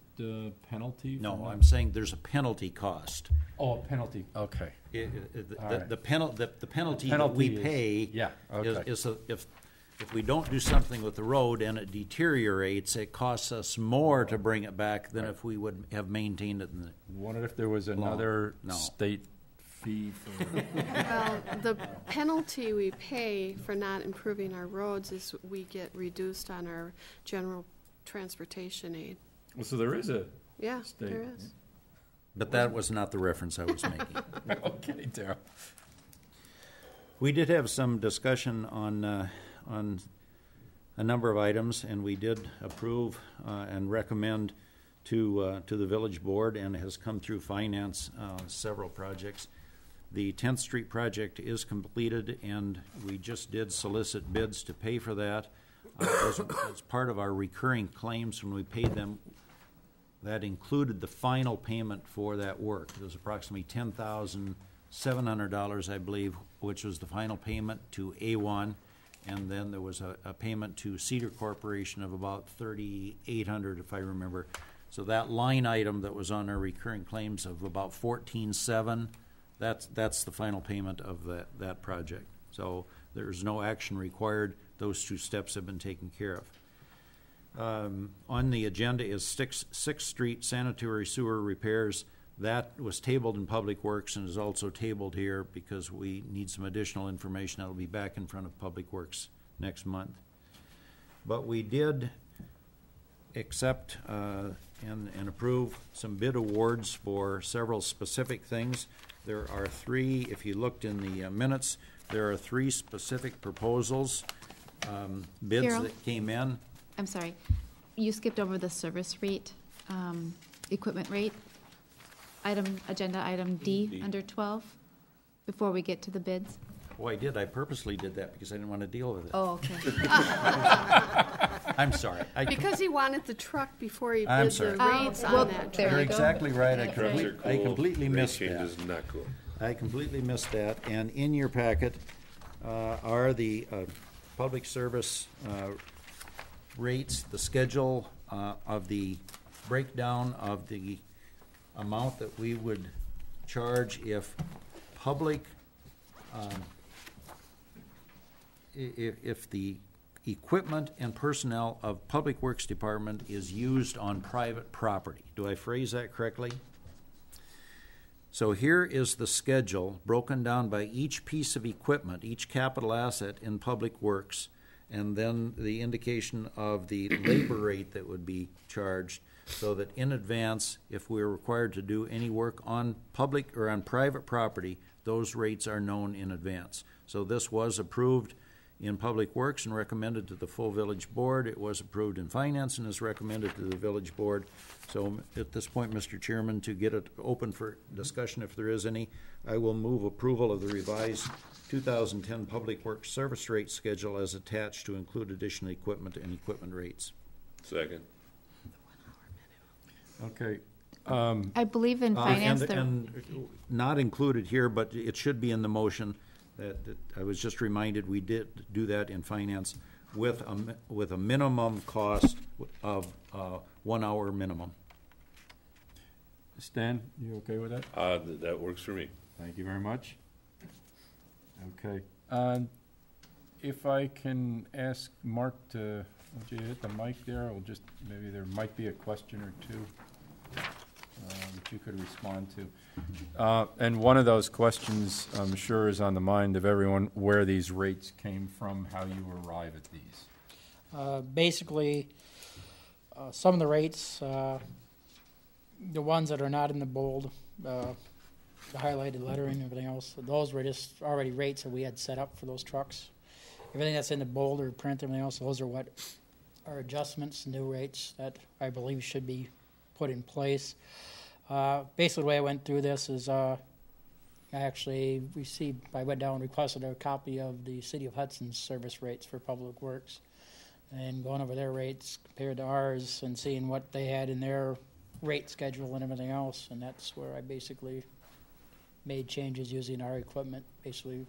penalty? No, I'm saying there's a penalty cost. Oh, a penalty. Okay. The penalty that we pay is if if we don't do something with the road and it deteriorates, it costs us more to bring it back than if we would have maintained it in the Wondered if there was another No. state fee for. Well, the penalty we pay for not improving our roads is we get reduced on our general transportation aid. Well, so there is a Yeah, state. there is. But that was not the reference I was making. Okay, Darrell. We did have some discussion on a number of items, and we did approve and recommend to the village board, and has come through finance, several projects. The 10th Street project is completed, and we just did solicit bids to pay for that. As part of our recurring claims, when we paid them, that included the final payment for that work. It was approximately $10,700, I believe, which was the final payment to A1, and then there was a payment to Cedar Corporation of about $3,800, if I remember. So that line item that was on our recurring claims of about $14,700, that's the final payment of that project. So there's no action required. Those two steps have been taken care of. On the agenda is 6th Street sanitary sewer repairs. That was tabled in Public Works and is also tabled here because we need some additional information. That'll be back in front of Public Works next month. But we did accept and approve some bid awards for several specific things. There are three, if you looked in the minutes, there are three specific proposals, bids Carol? that came in. I'm sorry, you skipped over the service rate, equipment rate, agenda item D, under 12, before we get to the bids. Oh, I did. I purposely did that because I didn't want to deal with it. Oh, okay. I'm sorry. Because he wanted the truck before he I'm bid sorry. the rates well, on that there truck. You're you go. exactly right. I Trucks are cool. completely missed Rate that. changes, not cool. I completely missed that. And in your packet are the public service rates, the schedule of the breakdown of the amount that we would charge if public, if the equipment and personnel of Public Works Department is used on private property. Do I phrase that correctly? So here is the schedule broken down by each piece of equipment, each capital asset in Public Works, and then the indication of the labor rate that would be charged, so that in advance, if we're required to do any work on public or on private property, those rates are known in advance. So this was approved in Public Works and recommended to the full village board. It was approved in Finance and is recommended to the village board. So at this point, Mr. Chairman, to get it open for discussion if there is any, I will move approval of the revised 2010 Public Works service rate schedule as attached to include additional equipment and equipment rates. Second. Okay. I believe in finance, And not included here, but it should be in the motion that I was just reminded we did do that in Finance with a minimum cost of 1 hour minimum. Stan, you okay with that? That works for me. Thank you very much. Okay. If I can ask Mark to, would you hit the mic there? Or just, maybe there might be a question or two that you could respond to. And one of those questions, I'm sure, is on the mind of everyone, where these rates came from, how you arrive at these. Basically, some of the rates, the ones that are not in the bold, the highlighted lettering and everything else, those were just already rates that we had set up for those trucks. Everything that's in the bold or print, everything else, those are what are adjustments, new rates that I believe should be put in place. Basically, the way I went through this is I went down and requested a copy of the City of Hudson's service rates for Public Works, and going over their rates compared to ours and seeing what they had in their rate schedule and everything else, and that's where I basically made changes using our equipment, basically,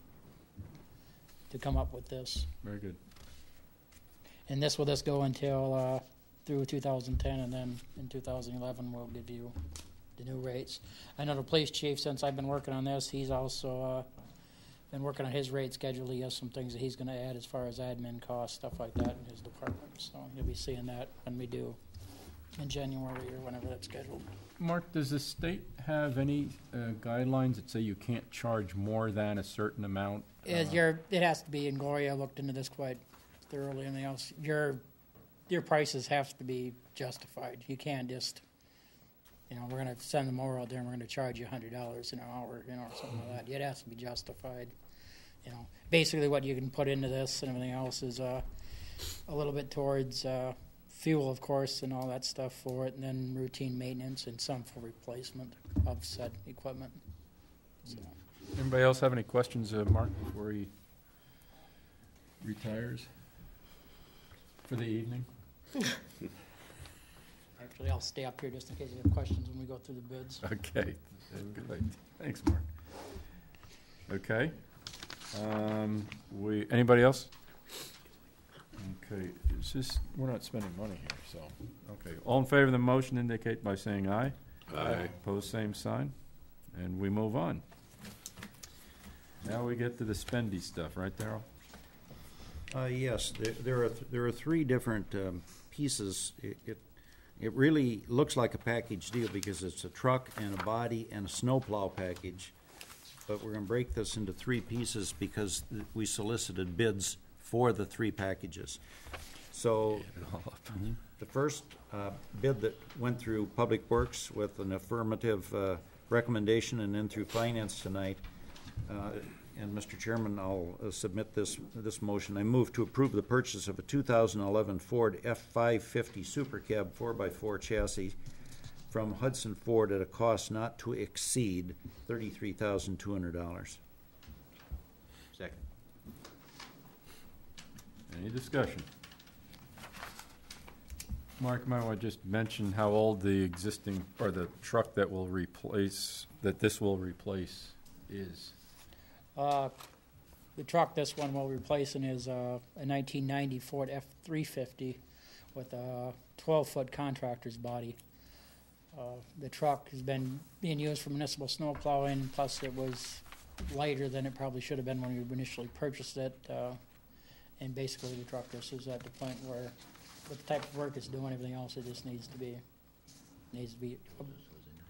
to come up with this. Very good. And this will just go until through 2010, and then in 2011 we'll give you the new rates. I know the police chief, since I've been working on this, he's also been working on his rate schedule. He has some things that he's going to add as far as admin costs, stuff like that in his department. So you'll be seeing that when we do in January or whenever that's scheduled. Mark, does the state have any guidelines that say you can't charge more than a certain amount? It has to be, and Gloria looked into this quite thoroughly. Anything else? Your prices have to be justified. You can't just, we're going to send them over out there and we're going to charge you $100 an hour, or something like that. It has to be justified. Basically what you can put into this and everything else is a little bit towards fuel, of course, and all that stuff for it, and then routine maintenance and some for replacement of said equipment. So. Anybody else have any questions of Mark before he retires for the evening? Actually, I'll stay up here just in case you have questions when we go through the bids. Okay, good. Thanks, Mark. Okay. Anybody else? Okay, we're not spending money here, so, okay. All in favor of the motion indicate by saying aye. Aye. Opposed, same sign. And we move on. Now we get to the spendy stuff, right, Darrell? Yes, there are three different pieces. It really looks like a package deal because it's a truck and a body and a snowplow package. But we're going to break this into three pieces because we solicited bids for the three packages. So the first bid that went through Public Works with an affirmative recommendation and then through Finance tonight, and Mr. Chairman, I'll submit this motion. I move to approve the purchase of a 2011 Ford F550 Super Cab 4x4 chassis from Hudson Ford at a cost not to exceed $33,200. Second. Any discussion? Mark, you might want to just mention how old the existing, or the truck that this will replace is. The truck this one will replacing is a 1990 Ford F350 with a 12-foot contractor's body. The truck has been being used for municipal snow plowing, plus it was lighter than it probably should have been when we initially purchased it. And basically the truck just is at the point where with the type of work it's doing, everything else, it just needs to be,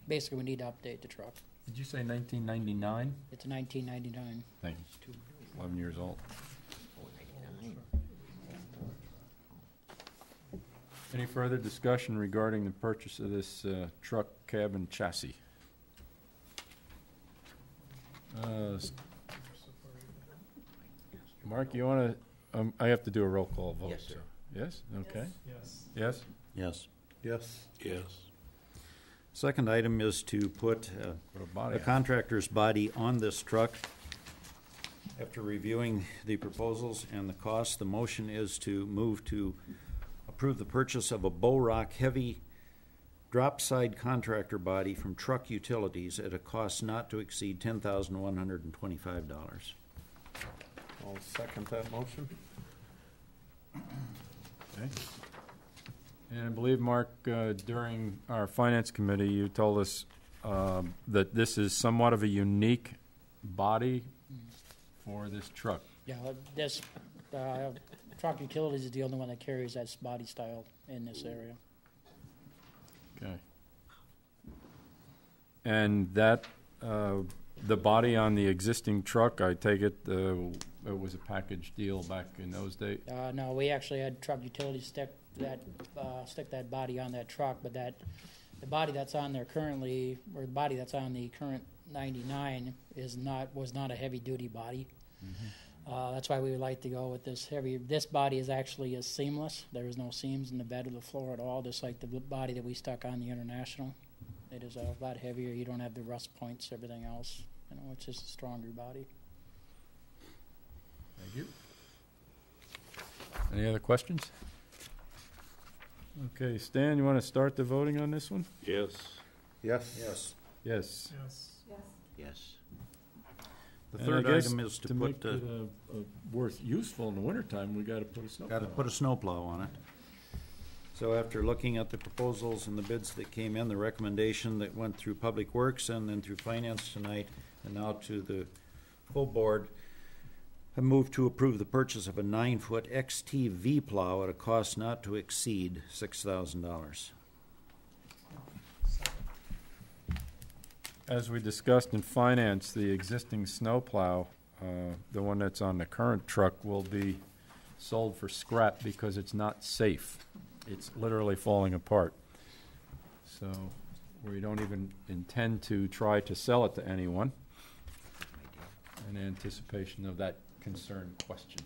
basically we need to update the truck. Did you say 1999? It's a 1999. Thank you. 11 years old. Any further discussion regarding the purchase of this truck, cab, and chassis? Mark, you want to? I have to do a roll call vote. Yes, sir. So. Yes? Okay. Yes. Yes? Yes. Yes. Yes. Second item is to put a contractor's body on this truck. After reviewing the proposals and the cost, the motion is to move to approve the purchase of a Bow Rock heavy drop side contractor body from Truck Utilities at a cost not to exceed $10,125. I'll second that motion. Okay. And I believe, Mark, during our Finance Committee, you told us that this is somewhat of a unique body for this truck. Yeah, this Truck Utilities is the only one that carries that body style in this area. Okay. And that, the body on the existing truck, I take it, it was a package deal back in those days? No, we actually had Truck Utilities stick that body on that truck, but the body that's on there currently, or the body that's on the current 99 was not a heavy duty body. Mm-hmm. That's why we would like to go with this heavy. This body is actually seamless. There is no seams in the bed or the floor at all, just like the body that we stuck on the International. It is a lot heavier. You don't have the rust points, everything else. It's just a stronger body. Thank you. Any other questions? Okay, Stan, you want to start the voting on this one? Yes. Yes. Yes. Yes. Yes. Yes. Yes. The And third I guess item is to make put it worth useful in the wintertime, we got to put a snowplow. got to put a snowplow on it. So after looking at the proposals and the bids that came in, the recommendation that went through Public Works and then through Finance tonight, and now to the full board, I move to approve the purchase of a 9-foot XTV plow at a cost not to exceed $6,000. As we discussed in finance, the existing snow plow, the one that's on the current truck, will be sold for scrap because it's not safe. It's literally falling apart. So we don't even intend to try to sell it to anyone in anticipation of that concern question.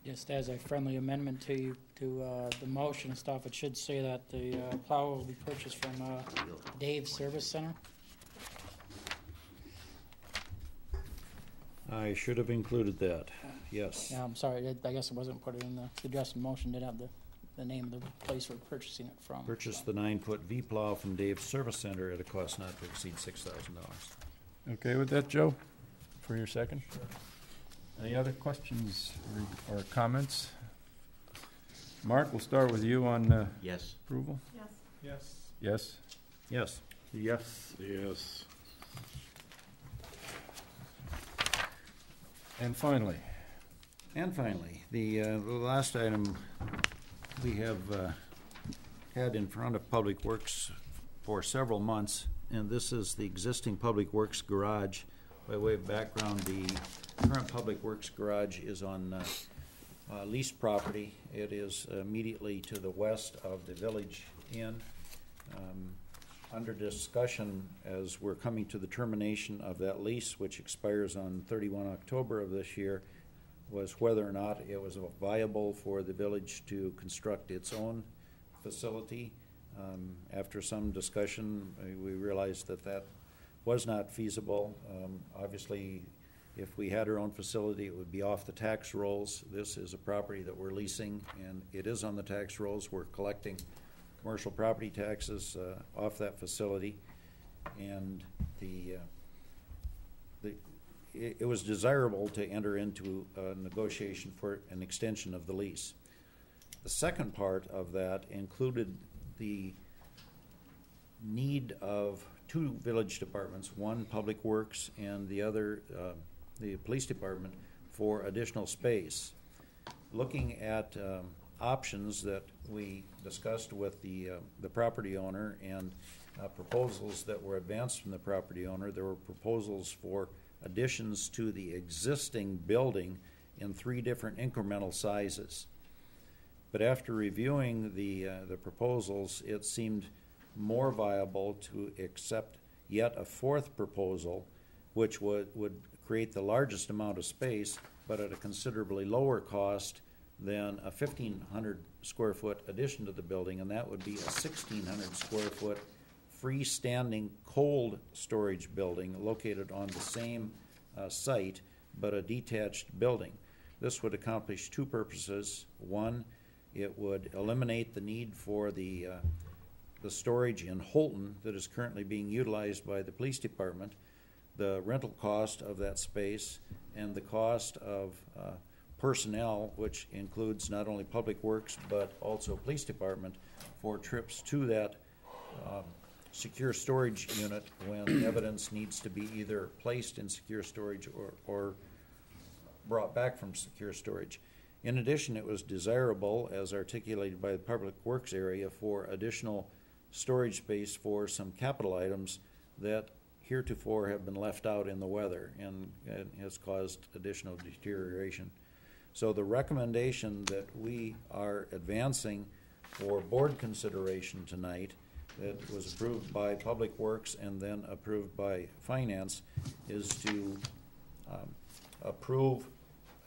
Just as a friendly amendment to the motion and stuff, it should say that the plow will be purchased from Dave's Service Center. I should have included that, yes. Yeah, I'm sorry, I guess it wasn't put in the suggested motion, didn't have the name of the place we're purchasing it from. Purchase the 9-foot V-plow from Dave's Service Center at a cost not to exceed $6,000. Okay with that, Joe, for your second? Sure. Any other questions or comments? Mark, we'll start with you on yes. Approval. Yes. Yes. Yes. Yes. Yes. And finally, the last item we have had in front of Public Works for several months, and this is the existing Public Works garage. By way of background, the current Public Works garage is on leased property. It is immediately to the west of the Village Inn. Under discussion as we're coming to the termination of that lease, which expires on 31 October of this year, was whether or not it was viable for the village to construct its own facility. After some discussion, we realized that that was not feasible. Obviously, if we had our own facility, it would be off the tax rolls. This is a property that we're leasing, and it is on the tax rolls. We're collecting commercial property taxes off that facility, and it was desirable to enter into a negotiation for an extension of the lease. The second part of that included the need of two village departments, one Public Works and the other the police department, for additional space. Looking at options that we discussed with the property owner and proposals that were advanced from the property owner, there were proposals for additions to the existing building in 3 different incremental sizes. But after reviewing the proposals, it seemed more viable to accept yet a 4th proposal, which would create the largest amount of space, but at a considerably lower cost than a 1,500 square foot addition to the building, and that would be a 1,600 square foot freestanding cold storage building located on the same site, but a detached building. This would accomplish 2 purposes. One, it would eliminate the need for the storage in Holton that is currently being utilized by the police department, the rental cost of that space, and the cost of personnel, which includes not only Public Works but also police department, for trips to that secure storage unit when evidence needs to be either placed in secure storage or brought back from secure storage. In addition, it was desirable, as articulated by the Public Works area, for additional storage space for some capital items that heretofore have been left out in the weather and has caused additional deterioration. So the recommendation that we are advancing for board consideration tonight, that was approved by Public Works and then approved by Finance, is to approve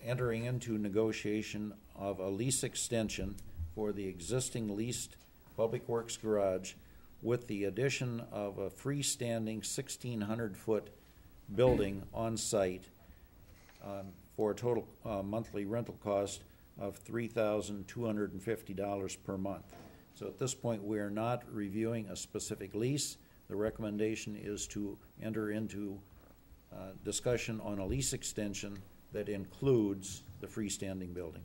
entering into negotiation of a lease extension for the existing leased Public Works garage with the addition of a freestanding 1,600-foot building on site for a total monthly rental cost of $3,250 per month. So at this point, we are not reviewing a specific lease. The recommendation is to enter into discussion on a lease extension that includes the freestanding building.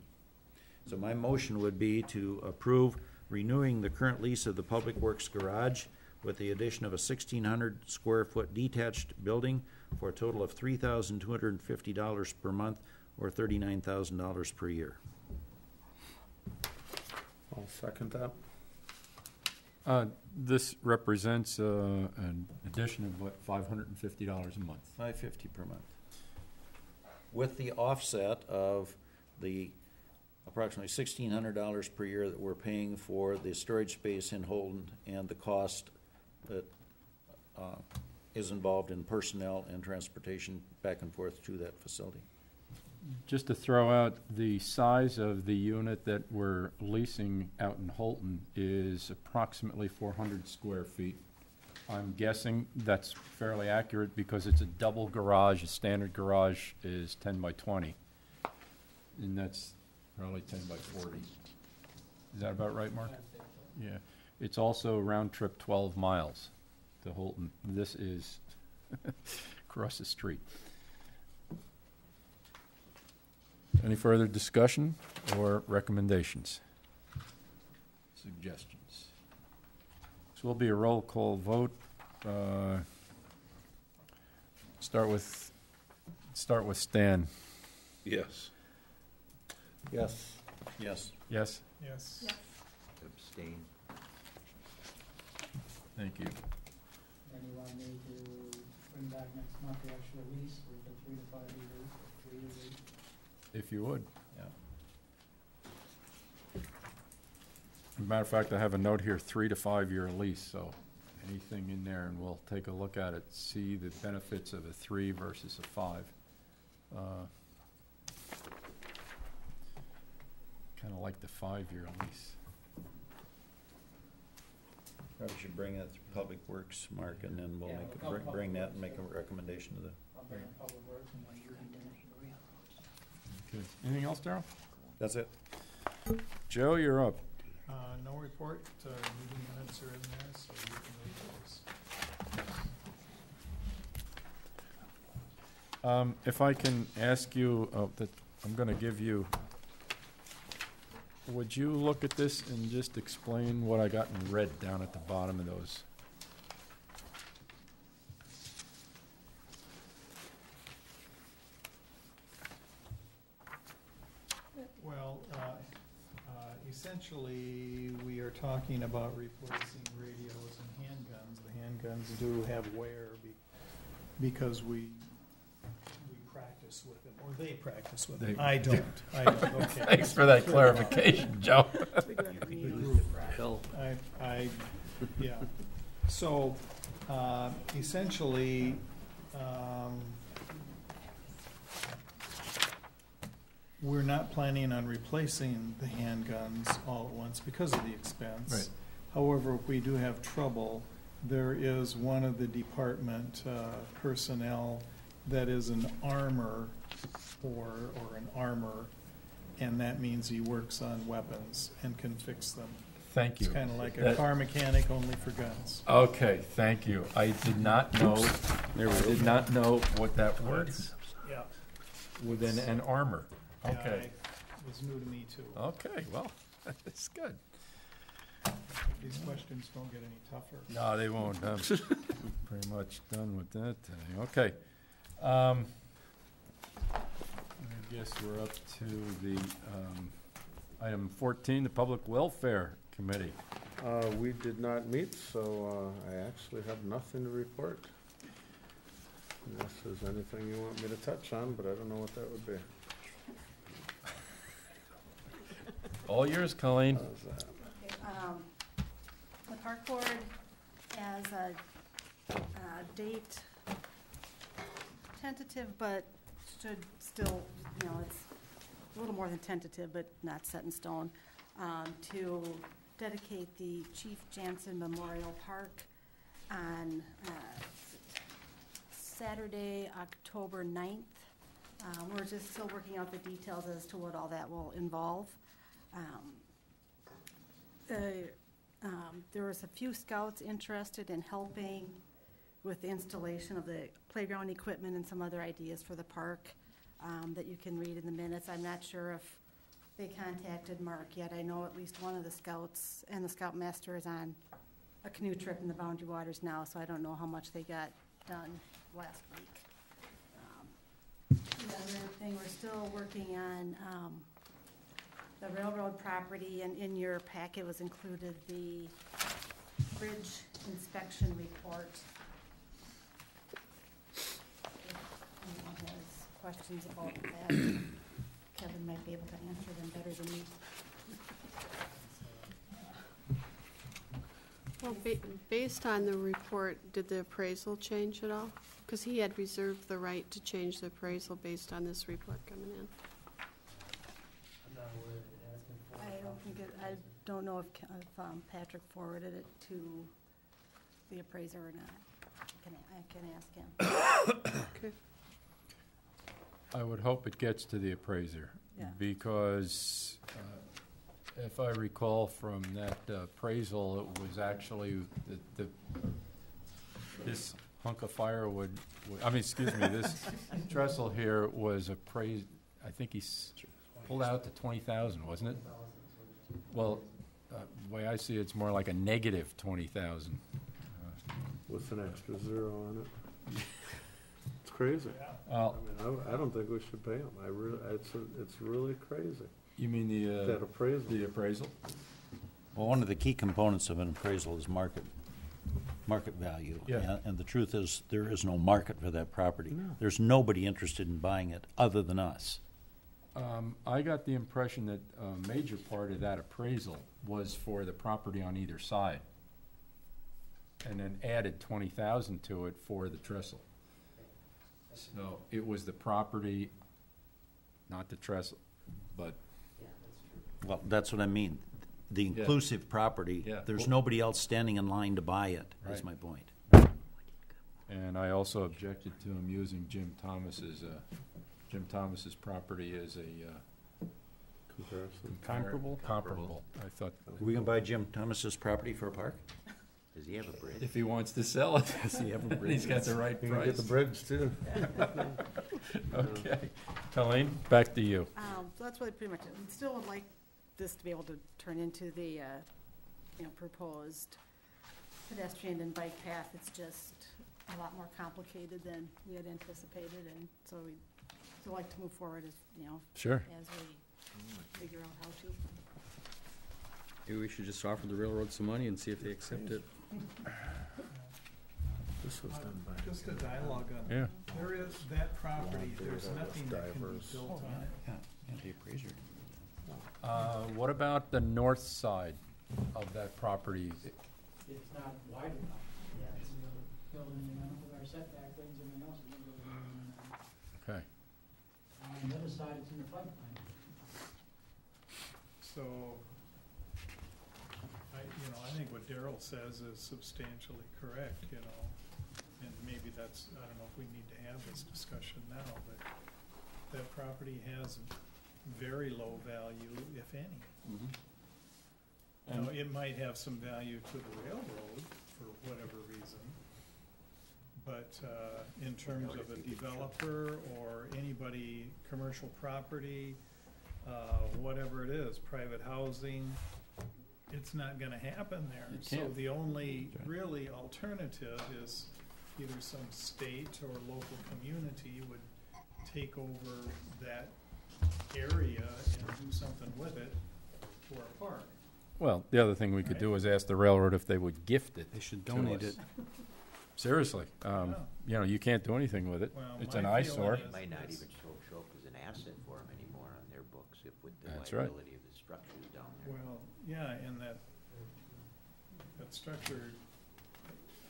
So my motion would be to approve renewing the current lease of the Public Works garage with the addition of a 1,600 square foot detached building for a total of $3,250 per month or $39,000 per year. I'll second that. This represents an addition of what, $550 a month. $550 per month, with the offset of the approximately $1,600 per year that we're paying for the storage space in Holden and the cost that is involved in personnel and transportation back and forth to that facility. Just to throw out, the size of the unit that we're leasing out in Holton is approximately 400 square feet. I'm guessing that's fairly accurate because it's a double garage. A standard garage is 10 by 20. And that's probably 10 by 40. Is that about right, Mark? Yeah. It's also round trip 12 miles to Holton. This is across the street. Any further discussion or recommendations? Suggestions? This will be a roll call vote. Start with Stan. Yes. Yes. Yes. Yes? Yes. Abstain. Thank you. And you want me to bring back next month the actual lease with the 3 to 5 year lease, or 3 year lease? If you would. Yeah. As a matter of fact, I have a note here, 3 to 5 year lease, so anything in there, and we'll take a look at it, see the benefits of a 3 versus a 5. Kind of like the 5-year lease. Probably should bring that to Public Works, Mark, and then we'll bring that and make a recommendation to the. I'll bring it Public Works and then you can do it. Okay. Anything else, Darrell? That's it. Joe, you're up. No report. Meeting minutes are in there, so you can read those. If I can ask you, that I'm going to give you, would you look at this and just explain what I got in red down at the bottom of those? Well, essentially, we are talking about replacing radios and handguns. The handguns do have wear because we practice with them, or they practice with them. I don't. Okay. Thanks for that clarification, Joe. Yeah. So, essentially, we're not planning on replacing the handguns all at once because of the expense. Right. However, if we do have trouble, there is one of the department personnel that is an armor or an armor, and that means he works on weapons and can fix them. Thank you. It's kind of like a car mechanic, only for guns. Okay, thank you. I did not know. Did not know what that word is. Yeah. Within an armor. Okay. Yeah, it was new to me too. Okay, well, that's good. These questions don't get any tougher. No, they won't. I'm pretty much done with that today. Okay. I guess we're up to the item 14, the Public Welfare Committee. We did not meet, so I actually have nothing to report. Unless there's anything you want me to touch on, but I don't know what that would be. All yours, Colleen. Okay, the park board has a date tentative, but should still, it's a little more than tentative, but not set in stone, to dedicate the Chief Jansen Memorial Park on Saturday, October 9th. We're just still working out the details as to what all that will involve. There was a few scouts interested in helping with the installation of the playground equipment and some other ideas for the park that you can read in the minutes. I'm not sure if they contacted Mark yet. I know at least one of the scouts and the scoutmaster is on a canoe trip in the Boundary Waters now, so I don't know how much they got done last week. The other thing, we're still working on the railroad property, and in your packet was included the bridge inspection report. If anyone has questions about that, Kevin might be able to answer them better than me. Well, based on the report, did the appraisal change at all? Because he had reserved the right to change the appraisal based on this report coming in. I don't know if Patrick forwarded it to the appraiser or not. I can ask him. Okay. I would hope it gets to the appraiser, Yeah. because if I recall from that appraisal, it was actually this hunk of firewood, this trestle here was appraised, I think he's pulled out to 20,000, wasn't it? Well, the way I see it, it's more like a negative 20,000. With an extra zero on it. It's crazy. Well, I mean, I don't think we should pay them. It's really crazy. You mean That appraisal. the appraisal? Well, one of the key components of an appraisal is market value. Yeah. And the truth is, there is no market for that property. No. There's nobody interested in buying it other than us. I got the impression that a major part of that appraisal was for the property on either side, and then added 20,000 to it for the trestle. So it was the property, not the trestle, but. Well, that's what I mean. The inclusive property, Yeah. there's nobody else standing in line to buy it, is Right. my point. And I also objected to him using Jim Thomas's property as a Comparison. comparable. I thought. Are we gonna buy Jim Thomas's property for a park? Does he have a bridge? If he wants to sell it, Does he have a bridge? he's got the right You can price. get the bridge too. Okay. Colleen, back to you. So that's really pretty much it. We still would like this to be able to turn into the, proposed pedestrian and bike path. It's just a lot more complicated than we had anticipated, and so we'd still like to move forward as, Sure. as we figure out how to. Maybe we should just offer the railroad some money and see if they accept it. This was done by. Just a dialogue on Yeah. it. There is that property, there's nothing that can be built on it. Yeah, the appraiser. What about the north side of that property? It's not wide enough. Yeah, it's building, with our setback things and everything else, we're gonna go Okay. on the other side, it's in the floodplain. So, I think what Daryl says is substantially correct, and maybe that's, I don't know if we need to have this discussion now, but that property has very low value, if any. Now, it might have some value to the railroad for whatever reason, but in terms of a developer or anybody, commercial property, whatever it is, private housing, it's not gonna happen there. It So can't. the only really alternative is either some state or local community would take over that area and do something with it for a park. Well, the other thing we could do is ask the railroad if they would gift it. They should to donate us. it. Seriously, you can't do anything with it. Well, It's my an feeling eyesore. is It might not this- even show up as an asset for them anymore on their books if with the That's right. liability of the structures down there. Well, yeah, and that structure,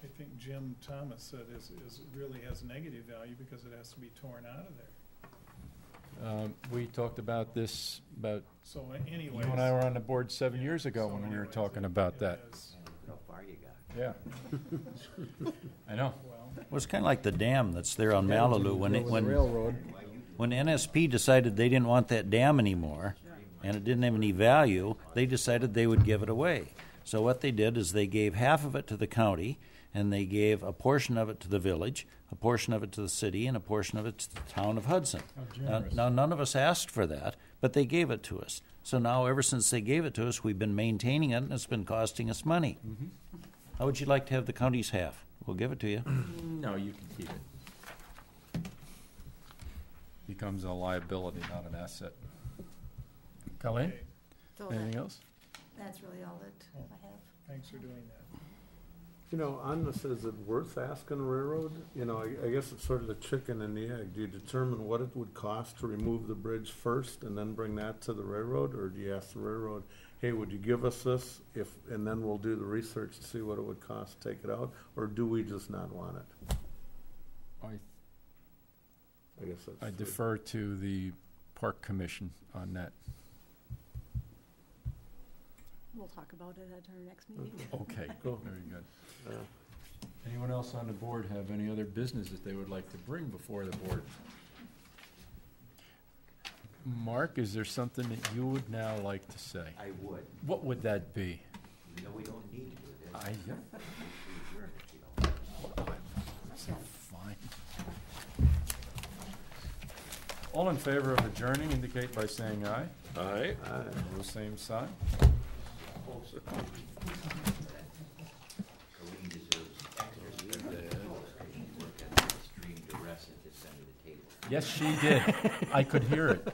I think Jim Thomas said is really has negative value because it has to be torn out of there. We talked about this, So you anyways. and I were on the board 7 years ago when we were talking about that. Look how far you got. Yeah. I know. Well, it's kind of like the dam that's there on Malibu. Railroad. When NSP decided they didn't want that dam anymore, and it didn't have any value, they decided they would give it away. So what they did is they gave half of it to the county, and they gave a portion of it to the village, a portion of it to the city, and a portion of it to the town of Hudson. Now, none of us asked for that, but they gave it to us. So now, ever since they gave it to us, we've been maintaining it, and it's been costing us money. How would you like to have the county's half? We'll give it to you. No, you can keep it. becomes a liability, not an asset. Colleen, So anything else? That's really all that I have. Thanks for doing that. You know, on this, is it worth asking the railroad? You know, I guess it's sort of the chicken and the egg. Do you determine what it would cost to remove the bridge first and then bring that to the railroad? Or do you ask the railroad, hey, would you give us this and then we'll do the research to see what it would cost to take it out? Or do we just not want it? I guess that's. I defer to the Park Commission on that. We'll talk about it at our next meeting. Okay, Cool. very good. Anyone else on the board have any other business that they would like to bring before the board? Mark, is there something that you would now like to say? I would. What would that be? No, we don't need to do this. Fine. All in favor of adjourning indicate by saying aye. Aye. All the same sign. Colleen deserves extra credit because she worked at extreme duress at this end of the table. Yes, she did. I could hear it.